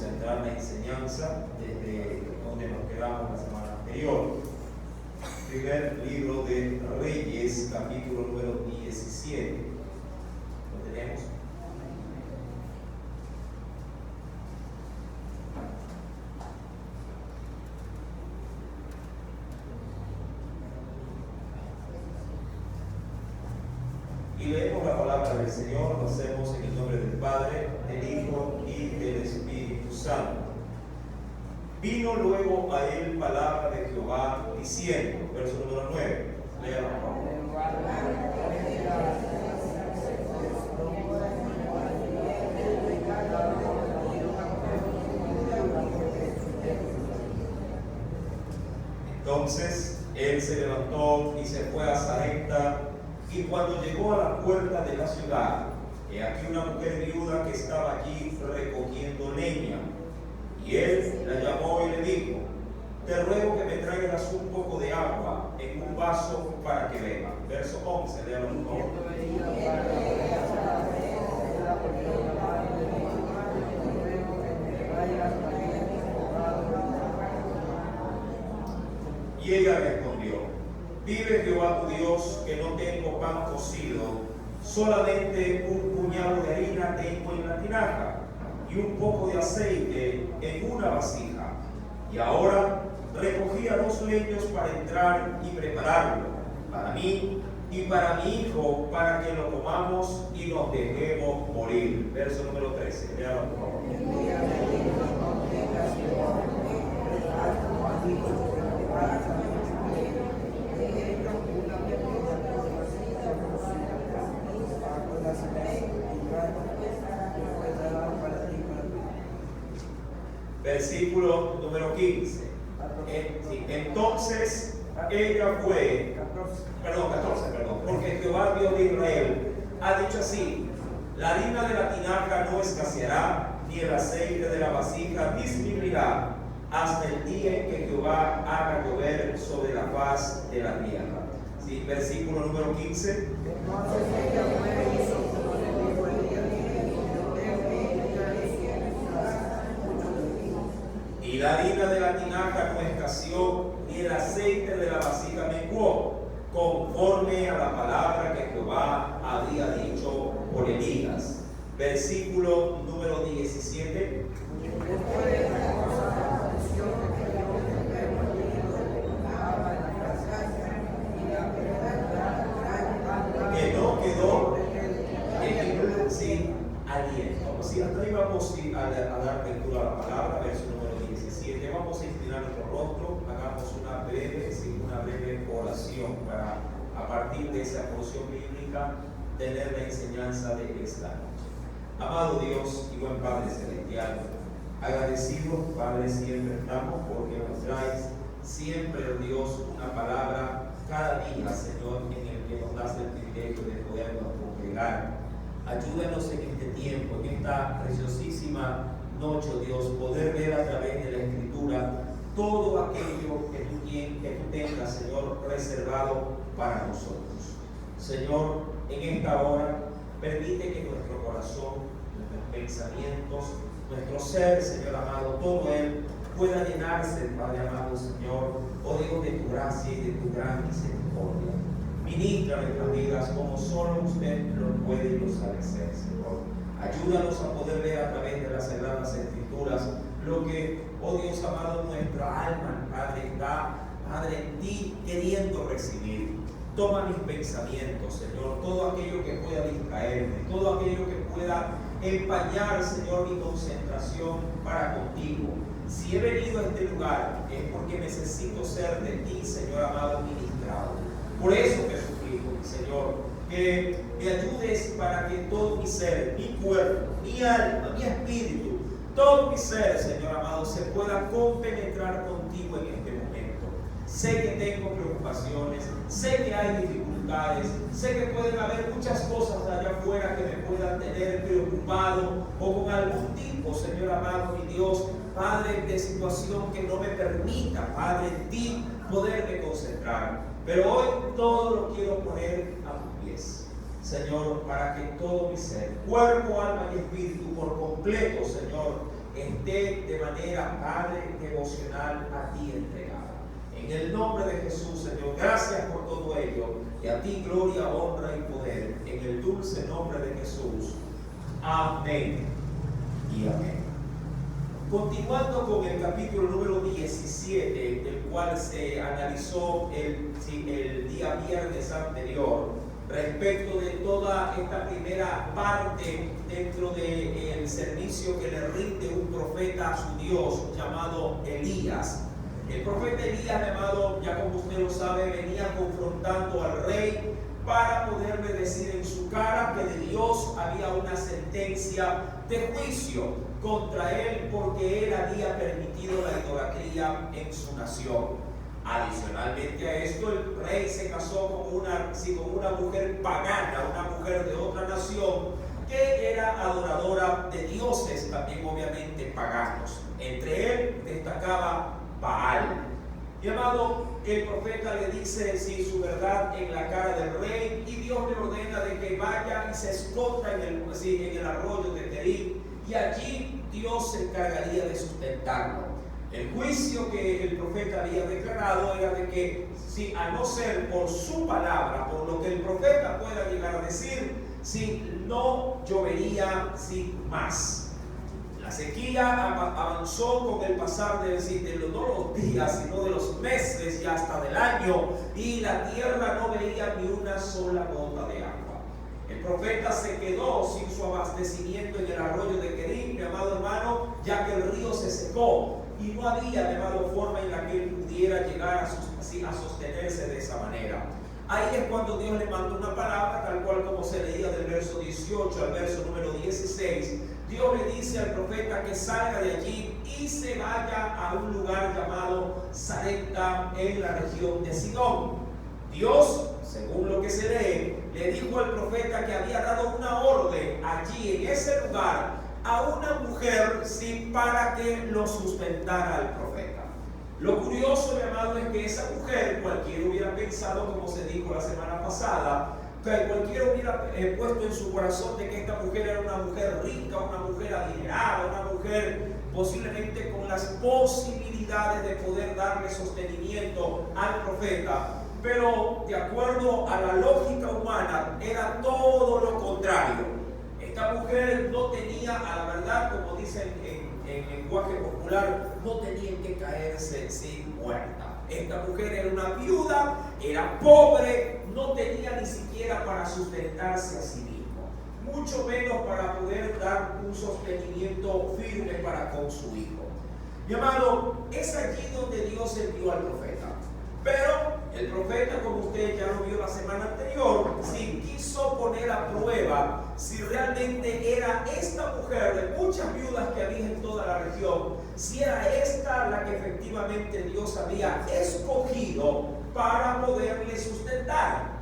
concentrar la enseñanza desde donde nos quedamos la semana anterior. Primer libro de Reyes, capítulo número 17. ¿Lo tenemos? Y leemos la palabra del Señor, lo hacemos en el nombre del Padre, del Hijo y del Espíritu Santo. Vino luego a él palabra de Jehová diciendo, verso número 9, léalo por favor. Entonces él se levantó y se fue a Sarepta. Y cuando llegó a la puerta de la ciudad, he aquí una mujer viuda que estaba allí recogiendo leña. Y él la llamó y le dijo: te ruego que me traigas un poco de agua en un vaso para que beba. Verso 11, léalo por favor. Y ella respondió: vive Jehová tu Dios, que no tengo pan cocido, solamente un puñado de harina tengo en la tinaja, y un poco de aceite en una vasija. Y ahora recogía 2 leños para entrar y prepararlo, para mí y para mi hijo, para que lo comamos y nos dejemos morir. Verso número 13, léalo por favor. Versículo número 15. Entonces ella fue, 14, porque Jehová Dios de Israel ha dicho así: la harina de la tinaja no escaseará, ni el aceite de la vasija disminuirá, hasta el día en que Jehová haga llover sobre la faz de la tierra. ¿Sí? Versículo número 15. Y la harina de la tinaja no escaseó, ni el aceite de la vasija menguó, conforme a la palabra que Jehová había dicho por Elías. Versículo número 17. Que no quedó sin aliento. Si hasta ahí vamos a dar lectura a la palabra, verso número 17. Vamos a inclinar nuestro rostro, hagamos una breve oración para, a partir de esa porción bíblica, tener la enseñanza de esta noche. Amado Dios y buen Padre Celestial, agradecidos, Padre, siempre estamos porque nos traes siempre, Dios, una palabra cada día, Señor, en el que nos das el privilegio de podernos congregar. Ayúdanos en este tiempo, en esta preciosísima noche, Dios, poder ver a través de la Escritura todo aquello que tú tengas, Señor, reservado para nosotros. Señor, en esta hora, permite que nuestro corazón, nuestros pensamientos, nuestro ser, Señor amado, todo Él pueda llenarse, Padre amado, Señor, oh Dios, de tu gracia y de tu gran misericordia. Ministra nuestras vidas como solo usted lo puede y lo sabe hacer, Señor. Ayúdanos a poder ver a través de las Sagradas Escrituras lo que, oh Dios amado, nuestra alma, Padre, está, Padre, en ti queriendo recibir. Toma mis pensamientos, Señor, todo aquello que pueda distraerme, todo aquello que pueda empañar, Señor, mi concentración para contigo. Si he venido a este lugar es porque necesito ser de ti, Señor amado, ministrado. Por eso te suplico, Señor, que me ayudes para que todo mi ser, mi cuerpo, mi alma, mi espíritu, todo mi ser, Señor amado, se pueda compenetrar contigo en este momento. Sé que tengo preocupaciones, sé que hay dificultades, sé que pueden haber muchas cosas de allá afuera que me puedan tener preocupado o con algún tipo, Señor amado, mi Dios, Padre, de situación que no me permita, Padre, en ti poderme concentrar. Pero hoy todo lo quiero poner a tus pies, Señor, para que todo mi ser, cuerpo, alma y espíritu por completo, Señor, esté de manera, Padre, devocional a ti entregada. En el nombre de Jesús, Señor, gracias por todo ello. Y a ti gloria, honra y poder. En el dulce nombre de Jesús. Amén y amén. Continuando con el capítulo número 17, del cual se analizó el día viernes anterior, respecto de toda esta primera parte dentro del servicio que le rinde un profeta a su Dios llamado Elías. El profeta Elías, amado, ya como usted lo sabe, venía confrontando al rey para poderle decir en su cara que de Dios había una sentencia de juicio contra él porque él había permitido la idolatría en su nación. Adicionalmente a esto, el rey se casó con una mujer pagana, una mujer de otra nación que era adoradora de dioses, también obviamente paganos. Entre él destacaba Baal. Mi amado, el profeta le dice su verdad en la cara del rey, y Dios le ordena de que vaya y se esconda en el arroyo de Kerit, y allí Dios se encargaría de sustentarlo. El juicio que el profeta había declarado era de que, a no ser por su palabra, por lo que el profeta pueda llegar a decir, no llovería más. La sequía avanzó con el pasar no los días, sino de los meses y hasta del año, y la tierra no veía ni una sola gota de agua. El profeta se quedó sin su abastecimiento en el arroyo de Kerit, mi amado hermano, ya que el río se secó y no había, mi amado, forma en la que él pudiera llegar a sostenerse de esa manera. Ahí es cuando Dios le mandó una palabra, tal cual como se leía del verso 18 al verso número 16. Dios le dice al profeta que salga de allí y se vaya a un lugar llamado Sarepta en la región de Sidón. Dios, según lo que se lee, le dijo al profeta que había dado una orden allí en ese lugar a una mujer para que lo sustentara al profeta. Lo curioso, mi amado, es que esa mujer, cualquiera hubiera pensado, como se dijo la semana pasada, que cualquiera hubiera puesto en su corazón de que esta mujer era una mujer rica, una mujer adinerada, una mujer posiblemente con las posibilidades de poder darle sostenimiento al profeta. Pero de acuerdo a la lógica humana, era todo lo contrario. Esta mujer no tenía, a la verdad, como dicen en lenguaje popular, no tenía que caerse sin muerta. Esta mujer era una viuda, era pobre, no tenía ni siquiera para sustentarse a sí mismo, mucho menos para poder dar un sostenimiento firme para con su hijo. Mi amado, es allí donde Dios envió al profeta. Pero el profeta, como usted ya lo vio la semana anterior, quiso poner a prueba si realmente era esta mujer de muchas viudas que había en toda la región, si era esta la que efectivamente Dios había escogido para poderle sustentar.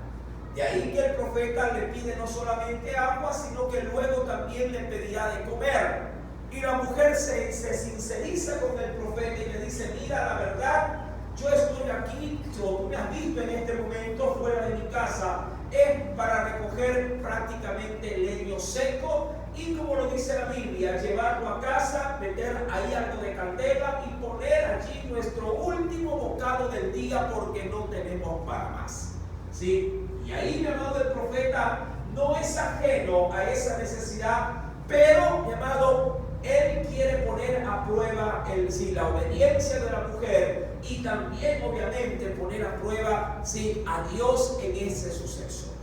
De ahí que el profeta le pide no solamente agua, sino que luego también le pedirá de comer. Y la mujer se sinceriza con el profeta y le dice: mira, la verdad, yo estoy aquí, como tú me has visto en este momento fuera de mi casa, es para recoger prácticamente leño seco y, como lo dice la Biblia, llevarlo a casa, meter ahí algo de candela y poner allí nuestro último bocado del día porque no tenemos para más. ¿Sí? Y ahí, mi amado, el profeta no es ajeno a esa necesidad, pero, mi amado, él quiere poner a prueba la obediencia de la mujer y también, obviamente, poner a prueba a Dios en ese suceso.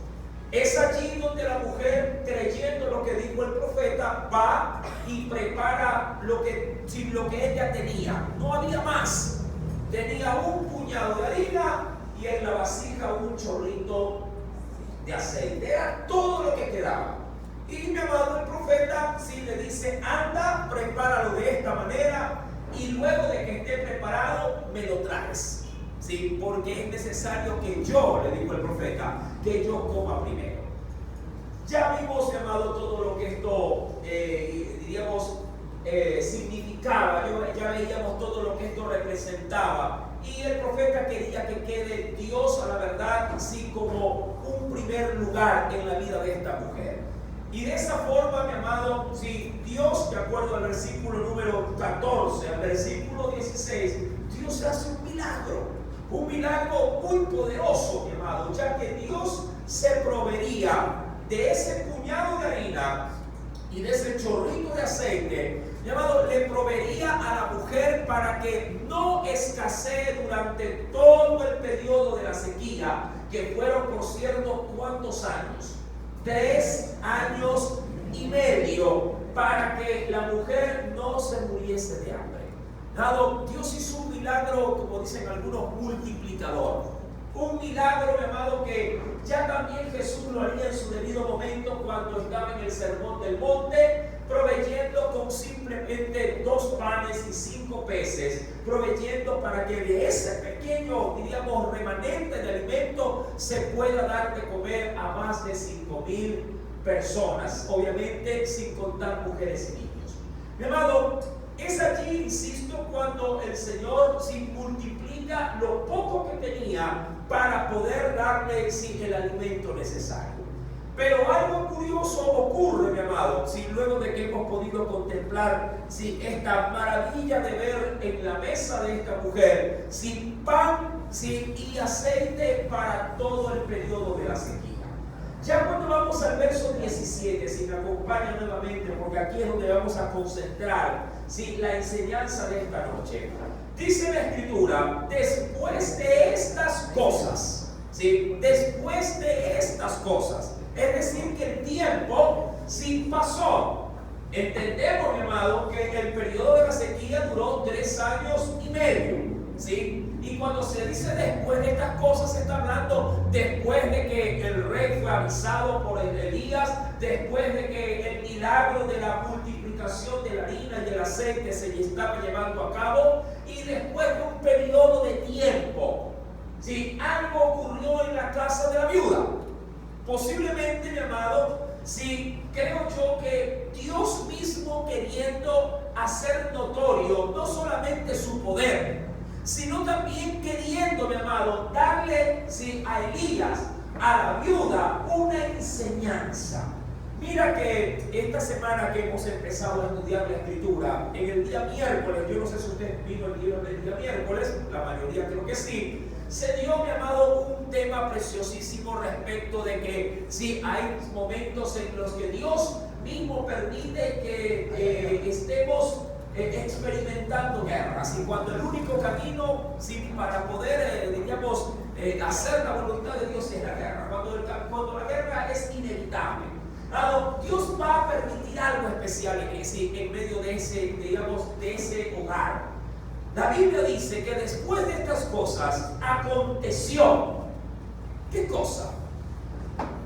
Es allí donde la mujer, creyendo lo que dijo el profeta, va y prepara lo que ella tenía. No había más. Tenía un puñado de harina y en la vasija un chorrito de aceite. Era todo lo que quedaba. Y, mi amado, el profeta le dice: anda, prepáralo de esta manera y luego de que esté preparado me lo traes. ¿Sí? Porque es necesario que yo, le dijo el profeta, que yo coma primero. Ya vimos, mi amado, todo lo que esto, significaba. Ya veíamos todo lo que esto representaba. Y el profeta quería que quede Dios, a la verdad, así como un primer lugar en la vida de esta mujer. Y de esa forma, mi amado, si Dios, de acuerdo al versículo número 14, al versículo 16, Dios hace un milagro muy poderoso, mi amado, ya que Dios se proveería de ese puñado de harina y de ese chorrito de aceite, mi amado, le proveería a la mujer para que no escasee durante todo el periodo de la sequía, que fueron, por cierto, ¿cuántos años? 3 años y medio, para que la mujer no se muriese de hambre. Dado, Dios hizo un milagro, como dicen algunos, multiplicador. Un milagro, mi amado, que ya también Jesús lo haría en su debido momento cuando estaba en el sermón del monte, proveyendo con simplemente 2 panes y 5 peces, proveyendo para que de ese pequeño, diríamos, remanente de alimento se pueda dar de comer a más de 5,000 personas, obviamente sin contar mujeres y niños. Mi amado, es allí, insisto, cuando el Señor multiplica lo poco que tenía para poder darle el alimento necesario. Pero algo curioso ocurre, mi amado, luego de que hemos podido contemplar esta maravilla de ver en la mesa de esta mujer pan y aceite para todo el periodo de la sequía. Ya cuando vamos al verso 17, si me acompaña nuevamente, porque aquí es donde vamos a concentrar la enseñanza de esta noche. Dice la Escritura, después de estas cosas, después de estas cosas, es decir, que el tiempo pasó. Entendemos, mi amado, que el periodo de la sequía duró 3 años y medio. Y cuando se dice después de estas cosas, se está hablando después de que el rey fue avisado por Elías, después de que el milagro de la multiplicación de la harina y el aceite se estaba llevando a cabo, y después de un periodo de tiempo, algo ocurrió en la casa de la viuda. Posiblemente, mi amado, creo yo que Dios mismo queriendo hacer notorio no solamente su poder, sino también queriendo, mi amado, darle a Elías, a la viuda, una enseñanza. Mira que esta semana que hemos empezado a estudiar la Escritura, en el día miércoles, yo no sé si usted vino el libro del día miércoles, la mayoría creo que sí, se dio, mi amado, un tema preciosísimo respecto de que hay momentos en los que Dios mismo permite que estemos experimentando guerras, y cuando el único camino para poder, hacer la voluntad de Dios es la guerra, cuando la guerra es inevitable. Dios va a permitir algo especial en medio de ese hogar. La Biblia dice que después de estas cosas aconteció, ¿qué cosa?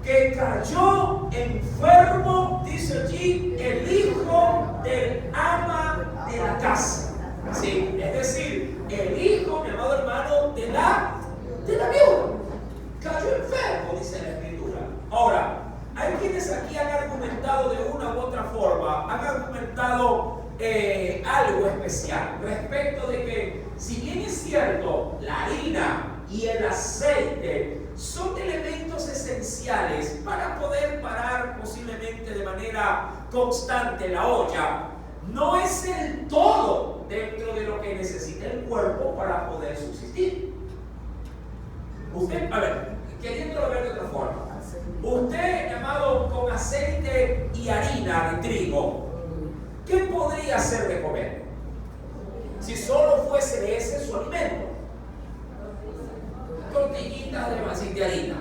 Que cayó enfermo, dice allí, el hijo del ama de la casa. Es decir, el hijo, mi amado hermano, de la viuda. Cayó enfermo, dice la Escritura. Ahora, hay quienes aquí han argumentado de una u otra forma, han argumentado algo especial respecto de que, si bien es cierto, la harina y el aceite son elementos esenciales para poder parar posiblemente de manera constante la olla, no es el todo dentro de lo que necesita el cuerpo para poder subsistir. Usted, a ver, queriéndolo ver de otra forma, usted, amado, con aceite y harina de trigo, ¿qué podría hacer de comer? Si solo fuese de ese su alimento. Tortillitas de harina,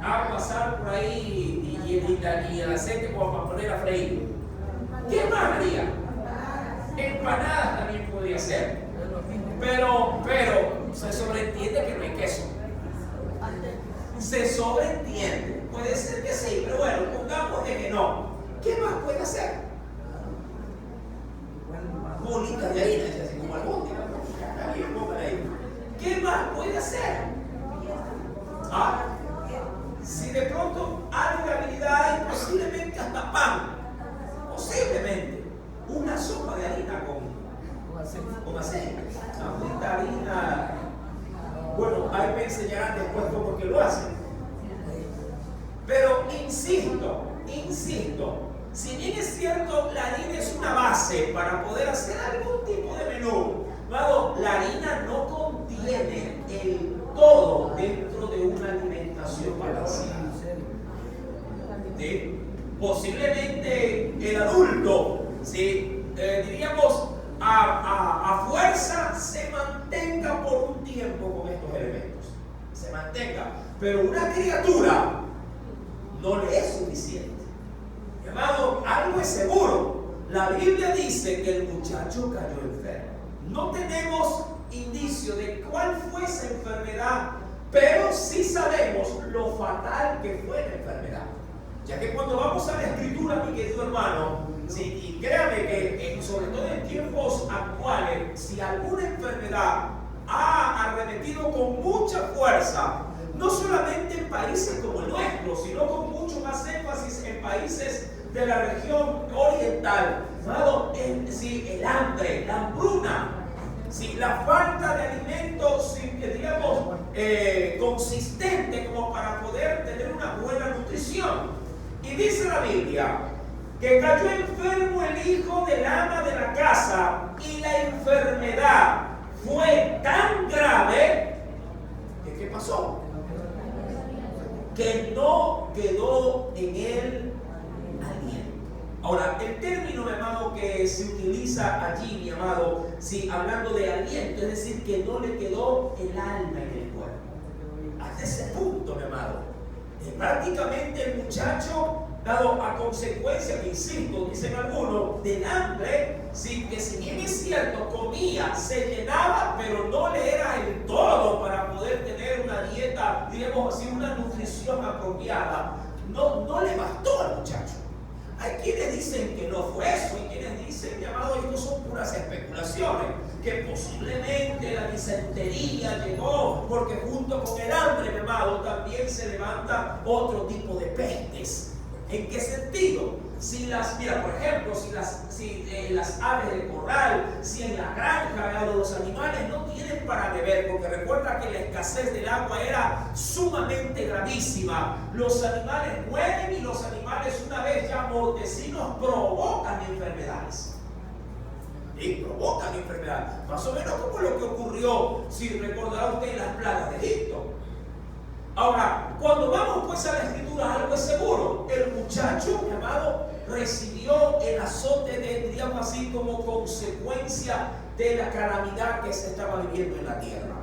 a pasar por ahí y el aceite como para poner a freír. ¿Qué más haría? Empanadas también podría ser, pero se sobreentiende que no hay queso. Se sobreentiende, puede ser que sí, pero bueno, pongamos de que no. ¿Qué más puede hacer? Bolitas de harina, así como albóndiga. ¿Qué más puede hacer? Si de pronto algo de habilidad hay, posiblemente hasta pan, posiblemente una sopa de harina con aceite, una harina. Bueno, ahí me enseñarán después cómo que lo hacen. Pero insisto, insisto, si bien es cierto, la harina es una base para poder hacer algún tipo de menú, amado, la harina no contiene el todo dentro de una alimentación balanceada. ¿Sí? Posiblemente el adulto, ¿sí? Diríamos, a fuerza se mantenga por un tiempo con estos elementos, se mantenga, pero una criatura no le es suficiente. Amado, algo es seguro, la Biblia dice que el muchacho cayó enfermo. No tenemos indicio de cuál fue esa enfermedad, pero sí sabemos lo fatal que fue la enfermedad. Ya que cuando vamos a la Escritura, mi querido hermano, sí, y créame que sobre todo en tiempos actuales, si alguna enfermedad ha arremetido con mucha fuerza, no solamente en países como el nuestro, sino con mucho más énfasis en países de la región oriental, sí, el hambre, la hambruna, sí, la falta de alimentos, sí, digamos, consistente como para poder tener una buena nutrición. Y dice la Biblia que cayó enfermo el hijo del ama de la casa y la enfermedad fue tan grave que ¿qué pasó? Que no quedó en él aliento. Ahora, el término, mi amado, que se utiliza allí, mi amado, sí, hablando de aliento, es decir, que no le quedó el alma en el cuerpo. Hasta ese punto, mi amado. Prácticamente el muchacho, dado a consecuencia, que insisto, dicen algunos, del hambre, sí, que si bien es cierto, comía, se llenaba, pero no le era el todo para poder tener una dieta, digamos así, una nutrición apropiada. No le bastó al muchacho. Hay quienes dicen que no fue eso, y quienes dicen, llamado, esto son puras especulaciones, que posiblemente la disentería llegó porque junto con el hambre, mi amado, también se levanta otro tipo de pestes. ¿En qué sentido? Mira, por ejemplo, si las aves del corral, si en la granja los animales no tienen para beber, porque recuerda que la escasez del agua era sumamente gravísima, los animales mueren y los animales, una vez ya mortecinos, provocan enfermedades. Y provocan enfermedades, más o menos como lo que ocurrió, si recordará usted, en las plagas de Egipto. Ahora, cuando vamos pues a la Escritura, algo es seguro: el muchacho, mi amado, recibió el azote de, digamos así, como consecuencia de la calamidad que se estaba viviendo en la tierra.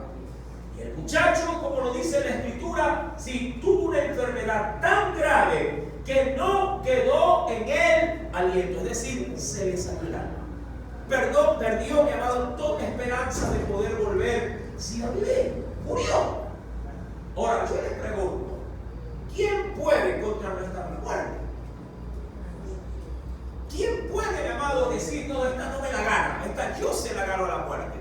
Y el muchacho, como lo dice la Escritura, sí, tuvo una enfermedad tan grave que no quedó en él aliento, es decir, se le salió el alma. Perdió, mi amado, toda esperanza de poder volver a vivir. Murió. Ahora, yo les pregunto, ¿quién puede contrarrestar la muerte? ¿Quién puede, mi amado, decir, no, esta no me la gana, esta yo se la gano a la muerte?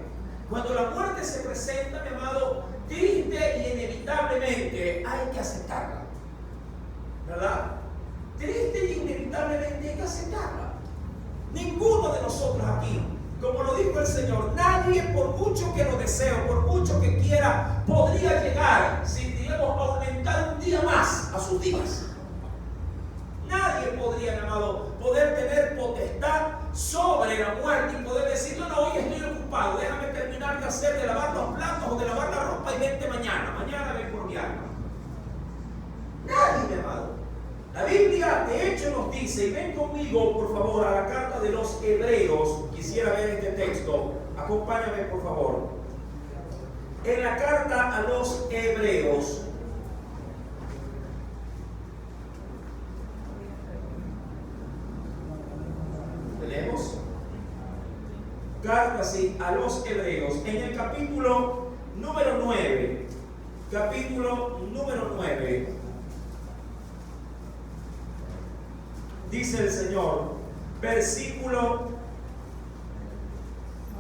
Cuando la muerte se presenta, mi amado, triste y inevitablemente hay que aceptarla, ¿verdad? Triste y inevitablemente hay que aceptarla. Ninguno de nosotros aquí, como lo dijo el Señor, nadie, por mucho que lo desee, por mucho que quiera, podría llegar, si digamos, aumentar un día más a sus días. Nadie podría, mi amado, poder tener potestad sobre la muerte y poder decir, no, hoy estoy ocupado, déjame terminar de lavar los platos o de lavar la ropa y vente mañana ven por mi alma. Nadie, mi amado. La Biblia, de hecho, nos dice, y ven conmigo, por favor, a la carta de los Hebreos. Quisiera ver este texto. Acompáñame, por favor. En la carta a los Hebreos, tenemos carta, sí, a los Hebreos, en el capítulo número 9. Capítulo número 9. Dice el Señor, versículo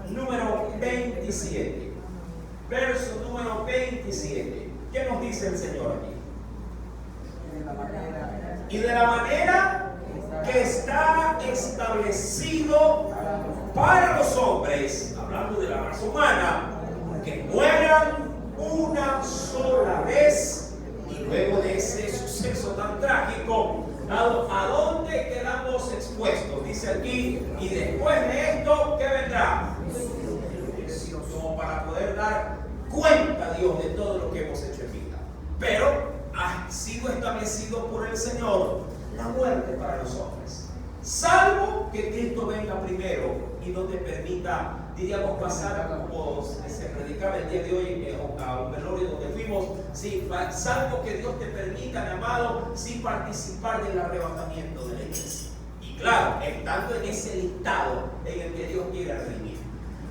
número 27. Verso número 27. ¿Qué nos dice el Señor aquí? Y de la manera que está establecido para los hombres, hablando de la raza humana, que mueran una sola vez, y luego de ese suceso tan trágico, ¿A dónde quedamos expuestos? Dice aquí, y después de esto, ¿qué vendrá? Como para poder dar cuenta a Dios de todo lo que hemos hecho en vida. Pero ha sido establecido por el Señor la muerte para los hombres, salvo que Cristo venga primero y no te permita, diríamos, pasar como se predicaba el día de hoy a un velorio donde fuimos, sí, salvo que Dios te permita, mi amado, sí, participar del arrebatamiento de la iglesia. Y claro, estando en ese listado en el que Dios quiere redimir.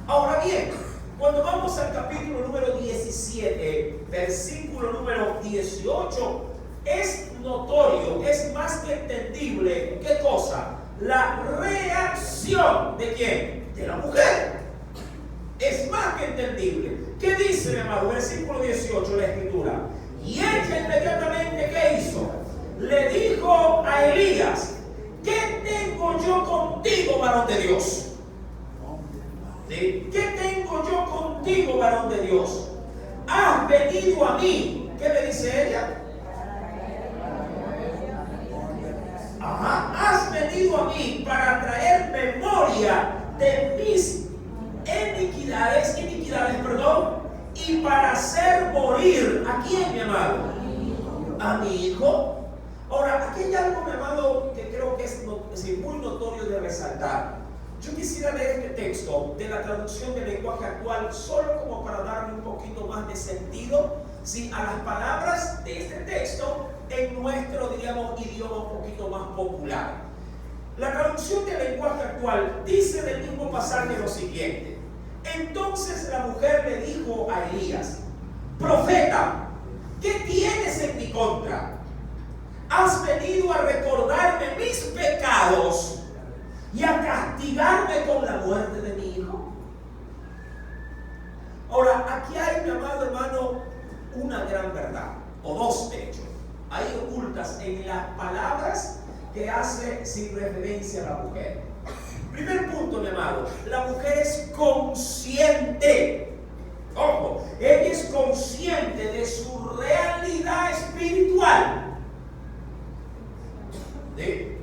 Ahora bien, cuando vamos al capítulo número 17, versículo número 18, es notorio, es más que entendible, ¿qué cosa? La reacción ¿de quién? De la mujer. Es más que entendible. ¿Qué dice, mi amado? Versículo 18, la escritura. Y ella inmediatamente, ¿qué hizo? Le dijo a Elías: ¿qué tengo yo contigo, varón de Dios? ¿Sí? ¿Qué tengo yo contigo, varón de Dios? Has venido a mí. ¿Qué le dice ella? Has venido a mí para traer memoria de mis iniquidades, y para hacer morir, ¿a quién, mi amado? A mi hijo. Ahora, aquí hay algo, mi amado, que creo que es muy notorio de resaltar. Yo quisiera leer este texto de la traducción del lenguaje actual, solo como para darle un poquito más de sentido, ¿sí?, a las palabras de este texto en nuestro, diríamos, idioma un poquito más popular. La traducción del lenguaje actual dice del mismo pasaje lo siguiente: entonces la mujer le dijo a Elías: profeta, ¿qué tienes en mi contra? ¿Has venido a recordarme mis pecados y a castigarme con la muerte de mi hijo? Ahora, aquí hay, mi amado hermano, una gran verdad, o dos de hecho, hay ocultas en las palabras que hace sin referencia a la mujer. Primer punto, mi amado, la mujer es consciente, ojo, ella es consciente de su realidad espiritual. ¿Sí?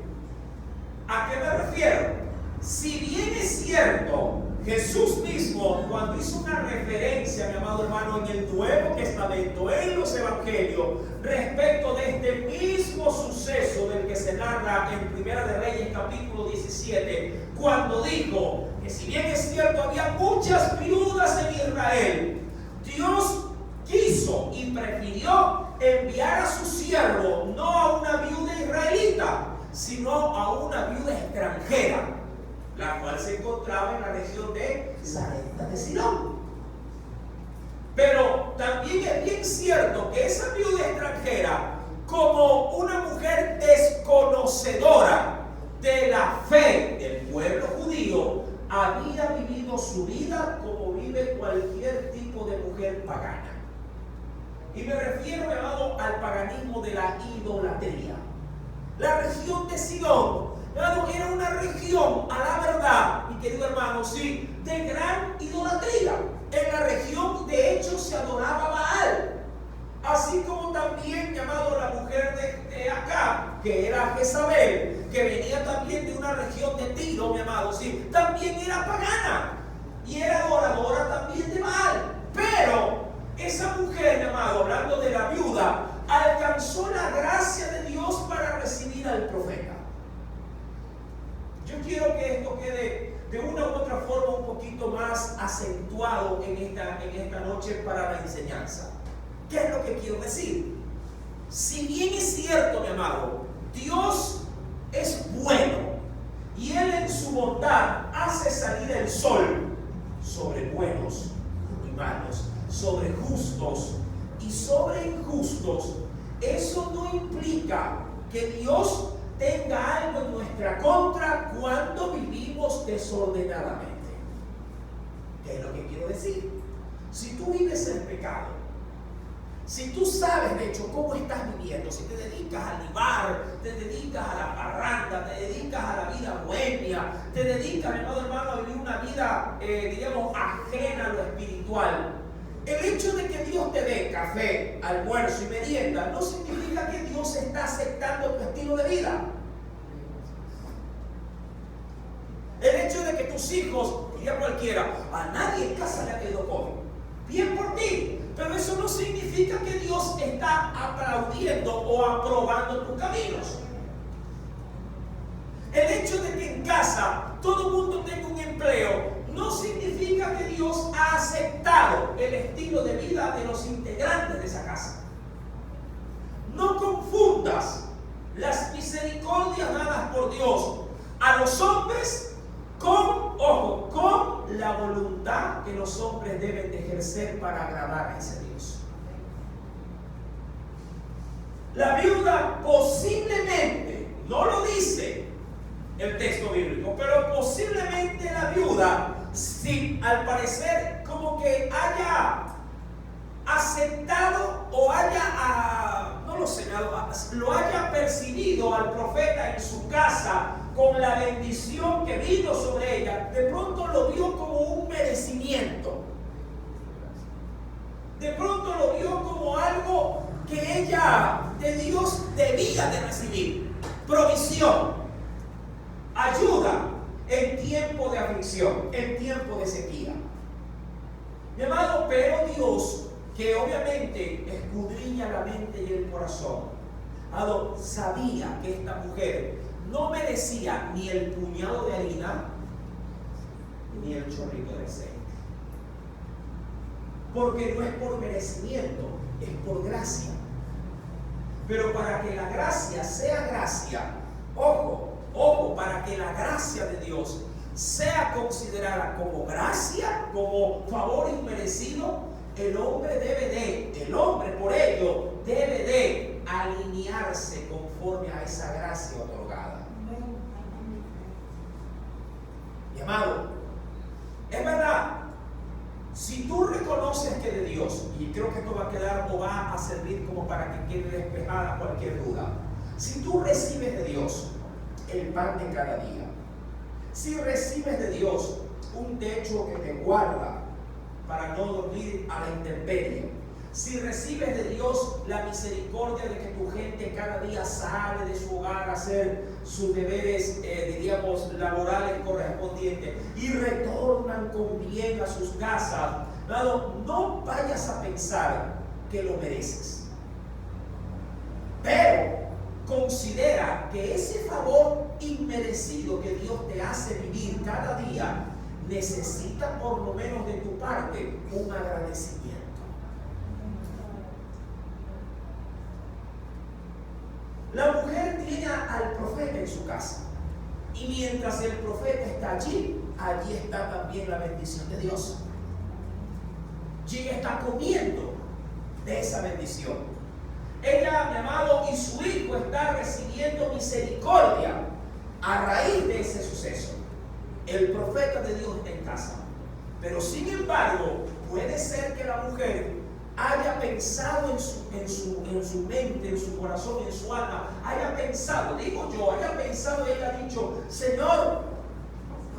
¿A qué me refiero? Si bien es cierto, Jesús mismo, cuando hizo una referencia, mi amado hermano, en el Nuevo Testamento, en los Evangelios, respecto de este mismo suceso del que se narra en Primera de Reyes, capítulo 17, cuando dijo que si bien es cierto, había muchas viudas en Israel, Dios quiso y prefirió enviar a su siervo no a una viuda israelita, sino a una viuda extranjera, la cual se encontraba en la región de Sarepta de Sidón. Pero también es bien cierto que esa viuda extranjera, como una mujer desconocedora de la fe del pueblo judío, había vivido su vida como vive cualquier tipo de mujer pagana. Y me refiero, amado, al paganismo de la idolatría. La región de Sidón, amado, era una región, a la verdad, mi querido hermano, sí, de gran idolatría. En la región, de hecho, se adoraba a Baal. Así como también, llamado, la mujer de Acab, que era Jezabel, que venía también de una región de Tiro, mi amado, sí, también era pagana y era adoradora también de Baal. Pero esa mujer, mi amado, hablando de la viuda, alcanzó la gracia de Dios para recibir al profeta. Yo quiero que esto quede de una u otra forma un poquito más acentuado en esta noche para la enseñanza. ¿Qué es lo que quiero decir? Si bien es cierto, mi amado, Dios es bueno y Él en su bondad hace salir el sol sobre buenos y malos, sobre justos y sobre injustos, eso no implica que Dios tenga algo en nuestra contra cuando vivimos desordenadamente. ¿Qué es lo que quiero decir? Si tú vives en pecado, si tú sabes de hecho cómo estás viviendo, si te dedicas a libar, te dedicas a la parranda, te dedicas a la vida bohemia, te dedicas, mi amado hermano, a vivir una vida, diríamos, ajena a lo espiritual, El hecho de que Dios te dé café, almuerzo y merienda no significa que Dios está aceptando tu estilo de vida. El hecho de que tus hijos, diría cualquiera, a nadie en casa le ha caído COVID. Bien por ti, pero eso no significa que Dios está aplaudiendo o aprobando tus caminos. El hecho de que en casa todo el mundo tenga un empleo no significa que Dios ha aceptado el estilo de vida de los integrantes de esa casa. No confundas las misericordias dadas por Dios a los hombres con la voluntad que los hombres deben de ejercer para agradar a ese Dios. La viuda posiblemente, no lo dice el texto bíblico, pero posiblemente la viuda, si al parecer como que haya aceptado o haya, no lo sé, lo haya percibido al profeta en su casa con la bendición que vino sobre ella, de pronto lo vio como un merecimiento. De pronto lo vio como algo que ella de Dios debía de recibir. Provisión, ayuda en tiempo de aflicción, en tiempo de sequía. Mi amado, pero Dios, que obviamente escudriña la mente y el corazón, sabía que esta mujer no merecía ni el puñado de harina ni el chorrito de aceite. Porque no es por merecimiento, es por gracia. Pero para que la gracia sea gracia, ojo, para que la gracia de Dios sea considerada como gracia, como favor inmerecido, el hombre por ello debe de alinearse conforme a esa gracia otorgada. Mi amado, es verdad, si tú reconoces que de Dios, y creo que esto va a quedar o va a servir como para que quede despejada cualquier duda, si tú recibes de Dios el pan de cada día, si recibes de Dios un techo que te guarda para no dormir a la intemperie, si recibes de Dios la misericordia de que tu gente cada día sale de su hogar a hacer sus deberes, laborales correspondientes y retornan con bien a sus casas, no vayas a pensar que lo mereces. Pero considera que ese favor inmerecido que Dios te hace vivir cada día necesita por lo menos de tu parte un agradecimiento. La mujer tiene al profeta en su casa, y mientras el profeta está allí está también la bendición de Dios. Y ella está comiendo de esa bendición. Ella, mi amado, y su hijo está recibiendo misericordia a raíz de ese suceso. El profeta de Dios está en casa, pero sin embargo puede ser que la mujer haya pensado en su mente, en su corazón, en su alma, haya pensado, y haya dicho: Señor,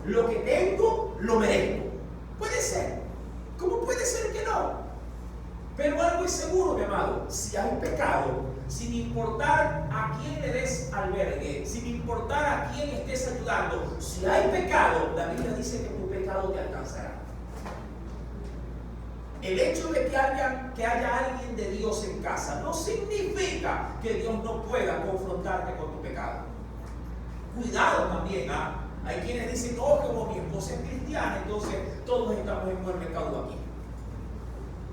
lo que tengo lo merezco. Puede ser. ¿Cómo puede ser que no? Pero algo es seguro, mi amado: si hay pecado, sin importar a quién le des albergue, sin importar a quién estés ayudando, si hay pecado, la Biblia dice que tu pecado te alcanzará. El hecho de que haya alguien de Dios en casa no significa que Dios no pueda confrontarte con tu pecado. Cuidado también, hay quienes dicen: como mi esposa es cristiana, entonces todos estamos en buen pecado aquí.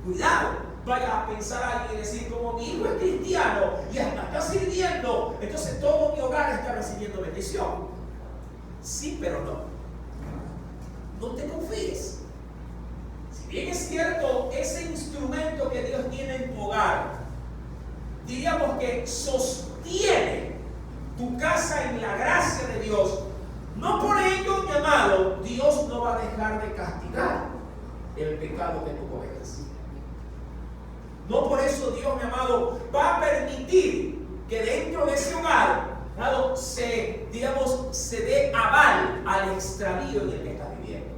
Cuidado, vaya a pensar alguien y decir: como mi hijo es cristiano y hasta está sirviendo, entonces todo mi hogar está recibiendo bendición. Sí, pero no. No te confíes. Si bien es cierto, ese instrumento que Dios tiene en tu hogar, diríamos que sostiene tu casa en la gracia de Dios, no por ello, mi amado, Dios no va a dejar de castigar el pecado que tú cometas. No por eso Dios, mi amado, va a permitir que dentro de ese hogar, amado, se dé aval al extravío en el que estás viviendo.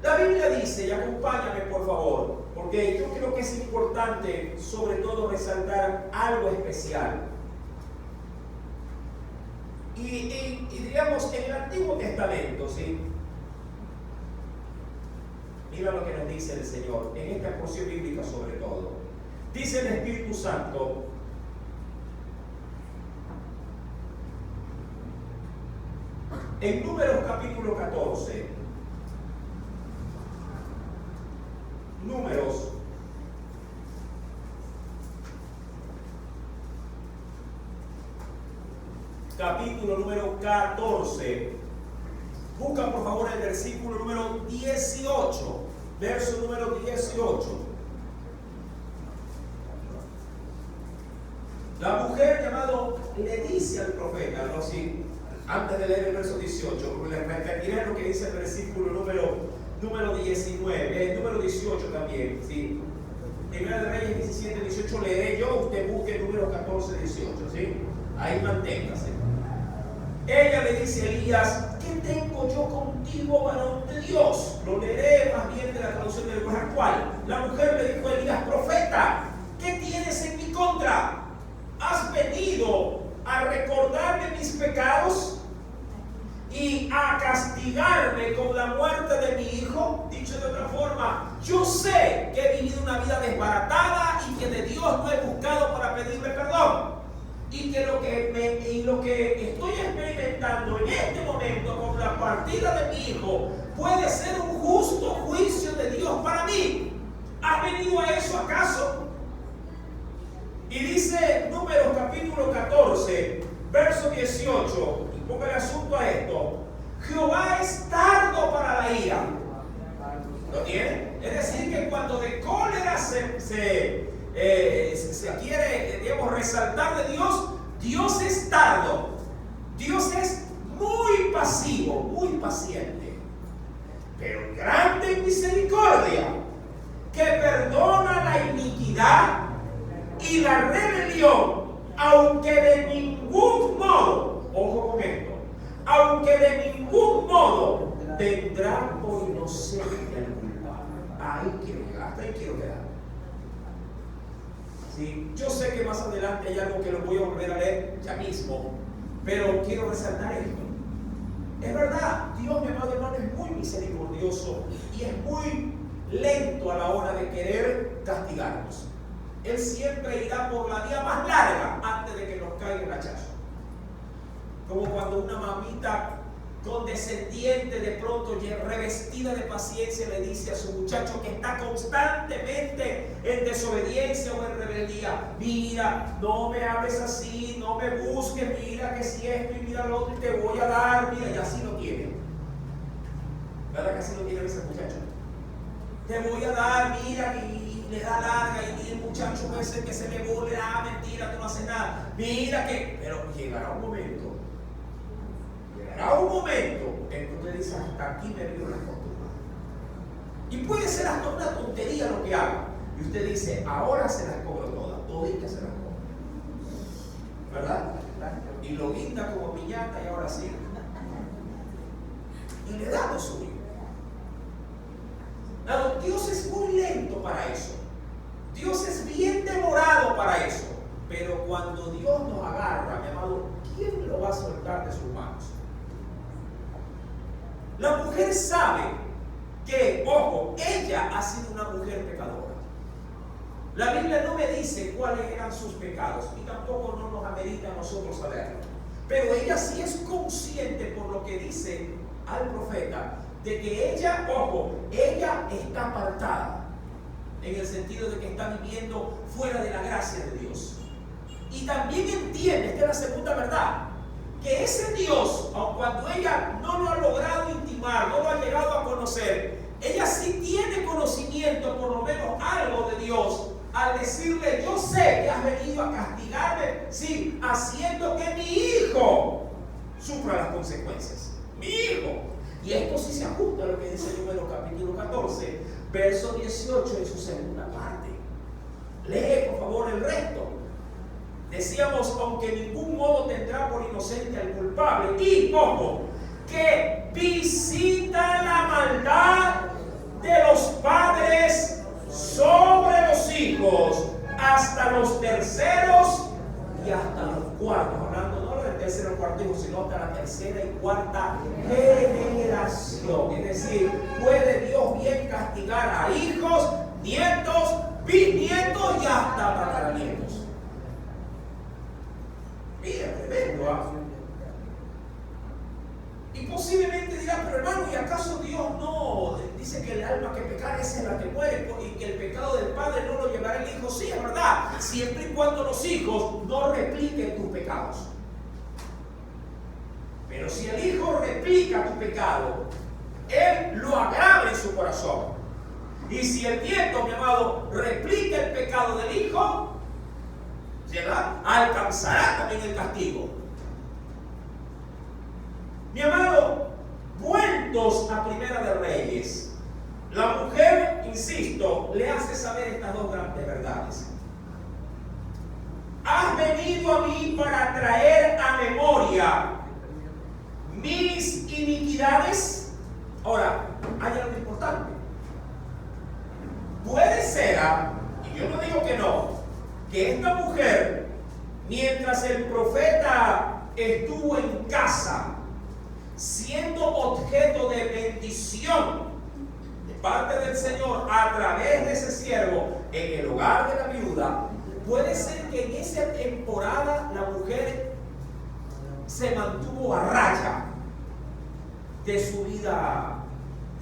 La Biblia dice, y acompáñame por favor, porque yo creo que es importante sobre todo resaltar algo especial. Y diríamos en el Antiguo Testamento, ¿sí? Mira lo que nos dice el Señor, en esta porción bíblica sobre todo. Dice el Espíritu Santo, en Números capítulo 14, Números capítulo número 14, busca por favor el versículo número 18, verso número 18. La mujer llamado le dice al profeta, ¿no? Sí, antes de leer el verso 18, le repetiré lo que dice el versículo número 19, número 18 también, ¿sí? Primera de Reyes 17, 18 leeré yo, usted busque el número 14, 18, ¿sí? Ahí manténgase. Ella le dice a Elías, ¿qué tengo yo contigo, varón de Dios? Lo leeré más bien de la traducción del lenguaje actual. La mujer le dijo a Elías, profeta, ¿qué tienes en mi contra? ¿Has venido a recordarme mis pecados y a castigarme con la muerte de mi hijo? Dicho de otra forma, yo sé que he vivido una vida desbaratada y que de Dios no he buscado para pedirle perdón. Y que lo que estoy experimentando en este momento con la partida de mi hijo puede ser un justo juicio de Dios para mí. ¿Has venido a eso acaso? Y dice Números capítulo 14, verso 18, y ponga el asunto a esto: Jehová es tardo para la ira. ¿Lo tiene? Es decir, que cuando de cólera se quiere, digamos, resaltar de Dios, Dios es tardo. Dios es muy pasivo, muy paciente, pero grande en misericordia, que perdona la iniquidad y la rebelión, aunque de ningún modo, ojo con esto, aunque de ningún modo tendrá por inocente al culpable. Ahí quiero llegar, hasta ahí quiero quedar. ¿Sí? Yo sé que más adelante hay algo que lo voy a volver a leer ya mismo, pero quiero resaltar esto. Es verdad, Dios, mi amado hermano, es muy misericordioso y es muy lento a la hora de querer castigarnos. Él siempre irá por la vía más larga antes de que nos caiga el hachazo. Como cuando una mamita condescendiente, de pronto revestida de paciencia, le dice a su muchacho que está constantemente en desobediencia o en rebeldía: mira, no me hables así, no me busques, mira que si esto y mira lo otro y te voy a dar, mira, y así lo tiene. ¿Verdad que así lo tiene ese muchacho? Te voy a dar, mira, y le da larga, y el muchacho ese que se le burla, mentira, tú no haces nada, mira que, pero llegará un momento en que usted dice: hasta aquí me vino la costumbre. Y puede ser hasta una tontería lo que haga. Y usted dice: ahora se las cobro todas, toditas se las cobro. ¿Verdad? Y lo guinda como piñata y ahora sí. Y le da lo suyo. Claro, Dios es muy lento para eso. Dios es bien demorado para eso. Pero cuando Dios nos agarra, mi amado, ¿quién lo va a soltar de sus manos? La mujer sabe que, ojo, ella ha sido una mujer pecadora. La Biblia no me dice cuáles eran sus pecados y tampoco no nos amerita a nosotros saberlo. Pero ella sí es consciente, por lo que dice al profeta, de que ella, ojo, ella está apartada, en el sentido de que está viviendo fuera de la gracia de Dios. Y también entiende, esta es la segunda verdad, que ese Dios, aun cuando ella no lo ha logrado intimar, no lo ha llegado a conocer, ella sí tiene conocimiento, por lo menos algo de Dios, al decirle: yo sé que has venido a castigarme, sí, haciendo que mi hijo sufra las consecuencias. Mi hijo. Y esto sí se ajusta a lo que dice Números capítulo 14, verso 18 en su segunda parte. Lee por favor el resto. Decíamos: aunque en ningún modo tendrá por inocente al culpable. Y ojo, que visita la maldad hijos hasta los terceros y hasta los cuartos, hablando no del tercero y cuarto hijo, sino hasta la tercera y cuarta generación. Es decir, puede Dios bien castigar a hijos, nietos, bisnietos y hasta tataranietos. Mira, tremendo, ¿ah? Y posiblemente dirán, pero hermano, ¿y acaso Dios no dice que el alma que pecar esa es la que muere y que el pecado del padre no lo llevará el hijo? Sí, es verdad, siempre y cuando los hijos no repliquen tus pecados. Pero si el hijo replica tu pecado, él lo agrava en su corazón. Y si el nieto, mi amado, replica el pecado del hijo, ¿verdad?, alcanzará también el castigo. Mi amado, vueltos a Primera de Reyes, la mujer, insisto, le hace saber estas dos grandes verdades. Has venido a mí para traer a memoria mis iniquidades. Ahora, hay algo importante. Puede ser, y yo no digo que no, que esta mujer, mientras el profeta estuvo en casa, siendo objeto de bendición de parte del Señor a través de ese siervo en el hogar de la viuda, puede ser que en esa temporada la mujer se mantuvo a raya de su vida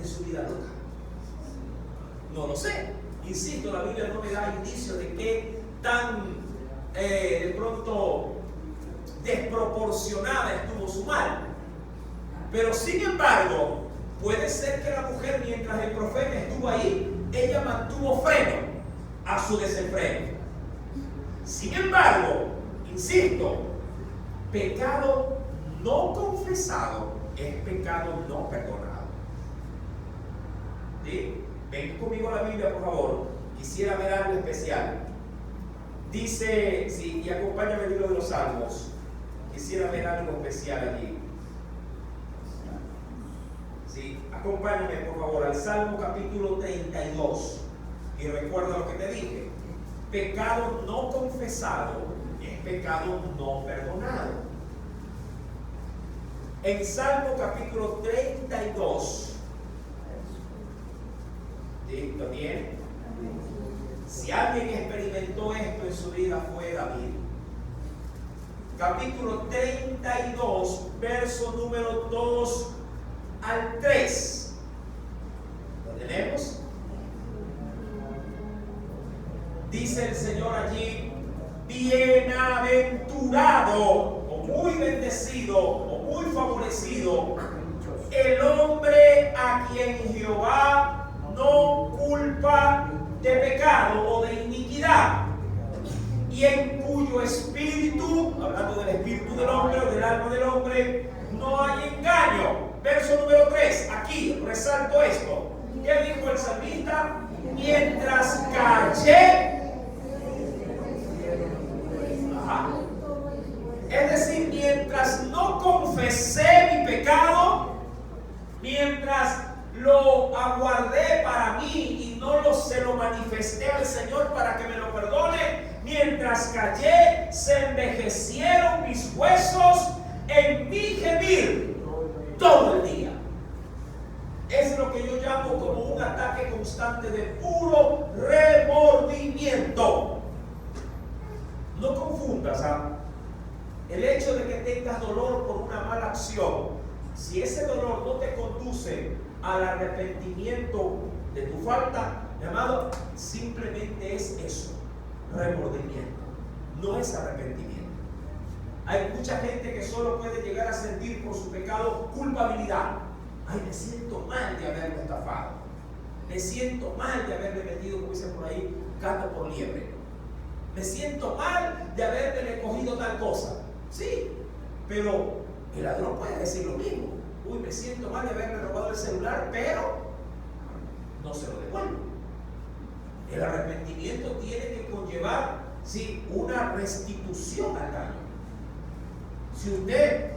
loca. No lo sé. Insisto, la Biblia no me da indicio de qué tan de pronto desproporcionada estuvo su mal. Pero sin embargo, puede ser que la mujer, mientras el profeta estuvo ahí, ella mantuvo freno a su desenfreno. Sin embargo, insisto, pecado no confesado es pecado no perdonado. ¿Sí? Ven conmigo a la Biblia, por favor. Quisiera ver algo especial. Dice, sí, y acompáñame el libro de los Salmos. Quisiera ver algo especial allí. Sí, acompáñame por favor al Salmo capítulo 32 y recuerda lo que te dije. Pecado no confesado es pecado no perdonado. En Salmo capítulo 32, ¿listo? Bien. Si alguien experimentó esto en su vida fue David. Capítulo 32, verso número 2 al 3. ¿Lo tenemos? Dice el Señor allí: bienaventurado o muy bendecido o muy favorecido el hombre a quien Jehová no culpa de pecado o de iniquidad, y en cuyo espíritu, hablando del espíritu del hombre o del alma del hombre, no hay engaño. Verso número 3, aquí resalto esto. ¿Qué dijo el salmista? Mientras callé. Es decir, mientras no confesé mi pecado, mientras lo aguardé para mí y no se lo manifesté al Señor para que me lo perdone, mientras callé, se envejecieron mis huesos en mi gemir todo el día. Es lo que yo llamo como un ataque constante de puro remordimiento. No confundas el hecho de que tengas dolor por una mala acción. Si ese dolor no te conduce al arrepentimiento de tu falta, mi amado, simplemente es eso, remordimiento, no es arrepentimiento. Hay mucha gente que solo puede llegar a sentir por su pecado culpabilidad. Ay, me siento mal de haberme estafado, me siento mal de haberme metido, como dicen por ahí, gato por liebre, me siento mal de haberme cogido tal cosa. Sí, pero el ladrón puede decir lo mismo. Uy, me siento mal de haberme robado el celular, pero no se lo devuelvo. El arrepentimiento tiene que conllevar, sí, una restitución al daño. Si usted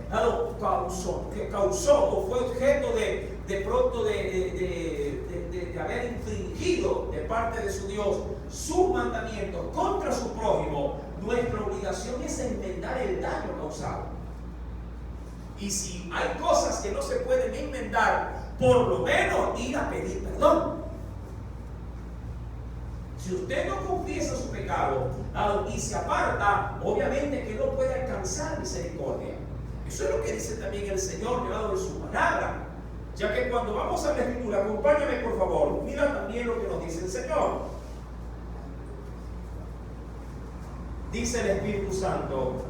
causó o fue objeto de pronto de haber infringido de parte de su Dios, sus mandamientos contra su prójimo, nuestra obligación es enmendar el daño causado. Y si hay cosas que no se pueden enmendar, por lo menos ir a pedir perdón. Si usted no confiesa su pecado y se aparta, obviamente que no puede alcanzar misericordia. Eso es lo que dice también el Señor, llevado en su palabra. Ya que cuando vamos a la Escritura, acompáñame por favor, mira también lo que nos dice el Señor. Dice el Espíritu Santo: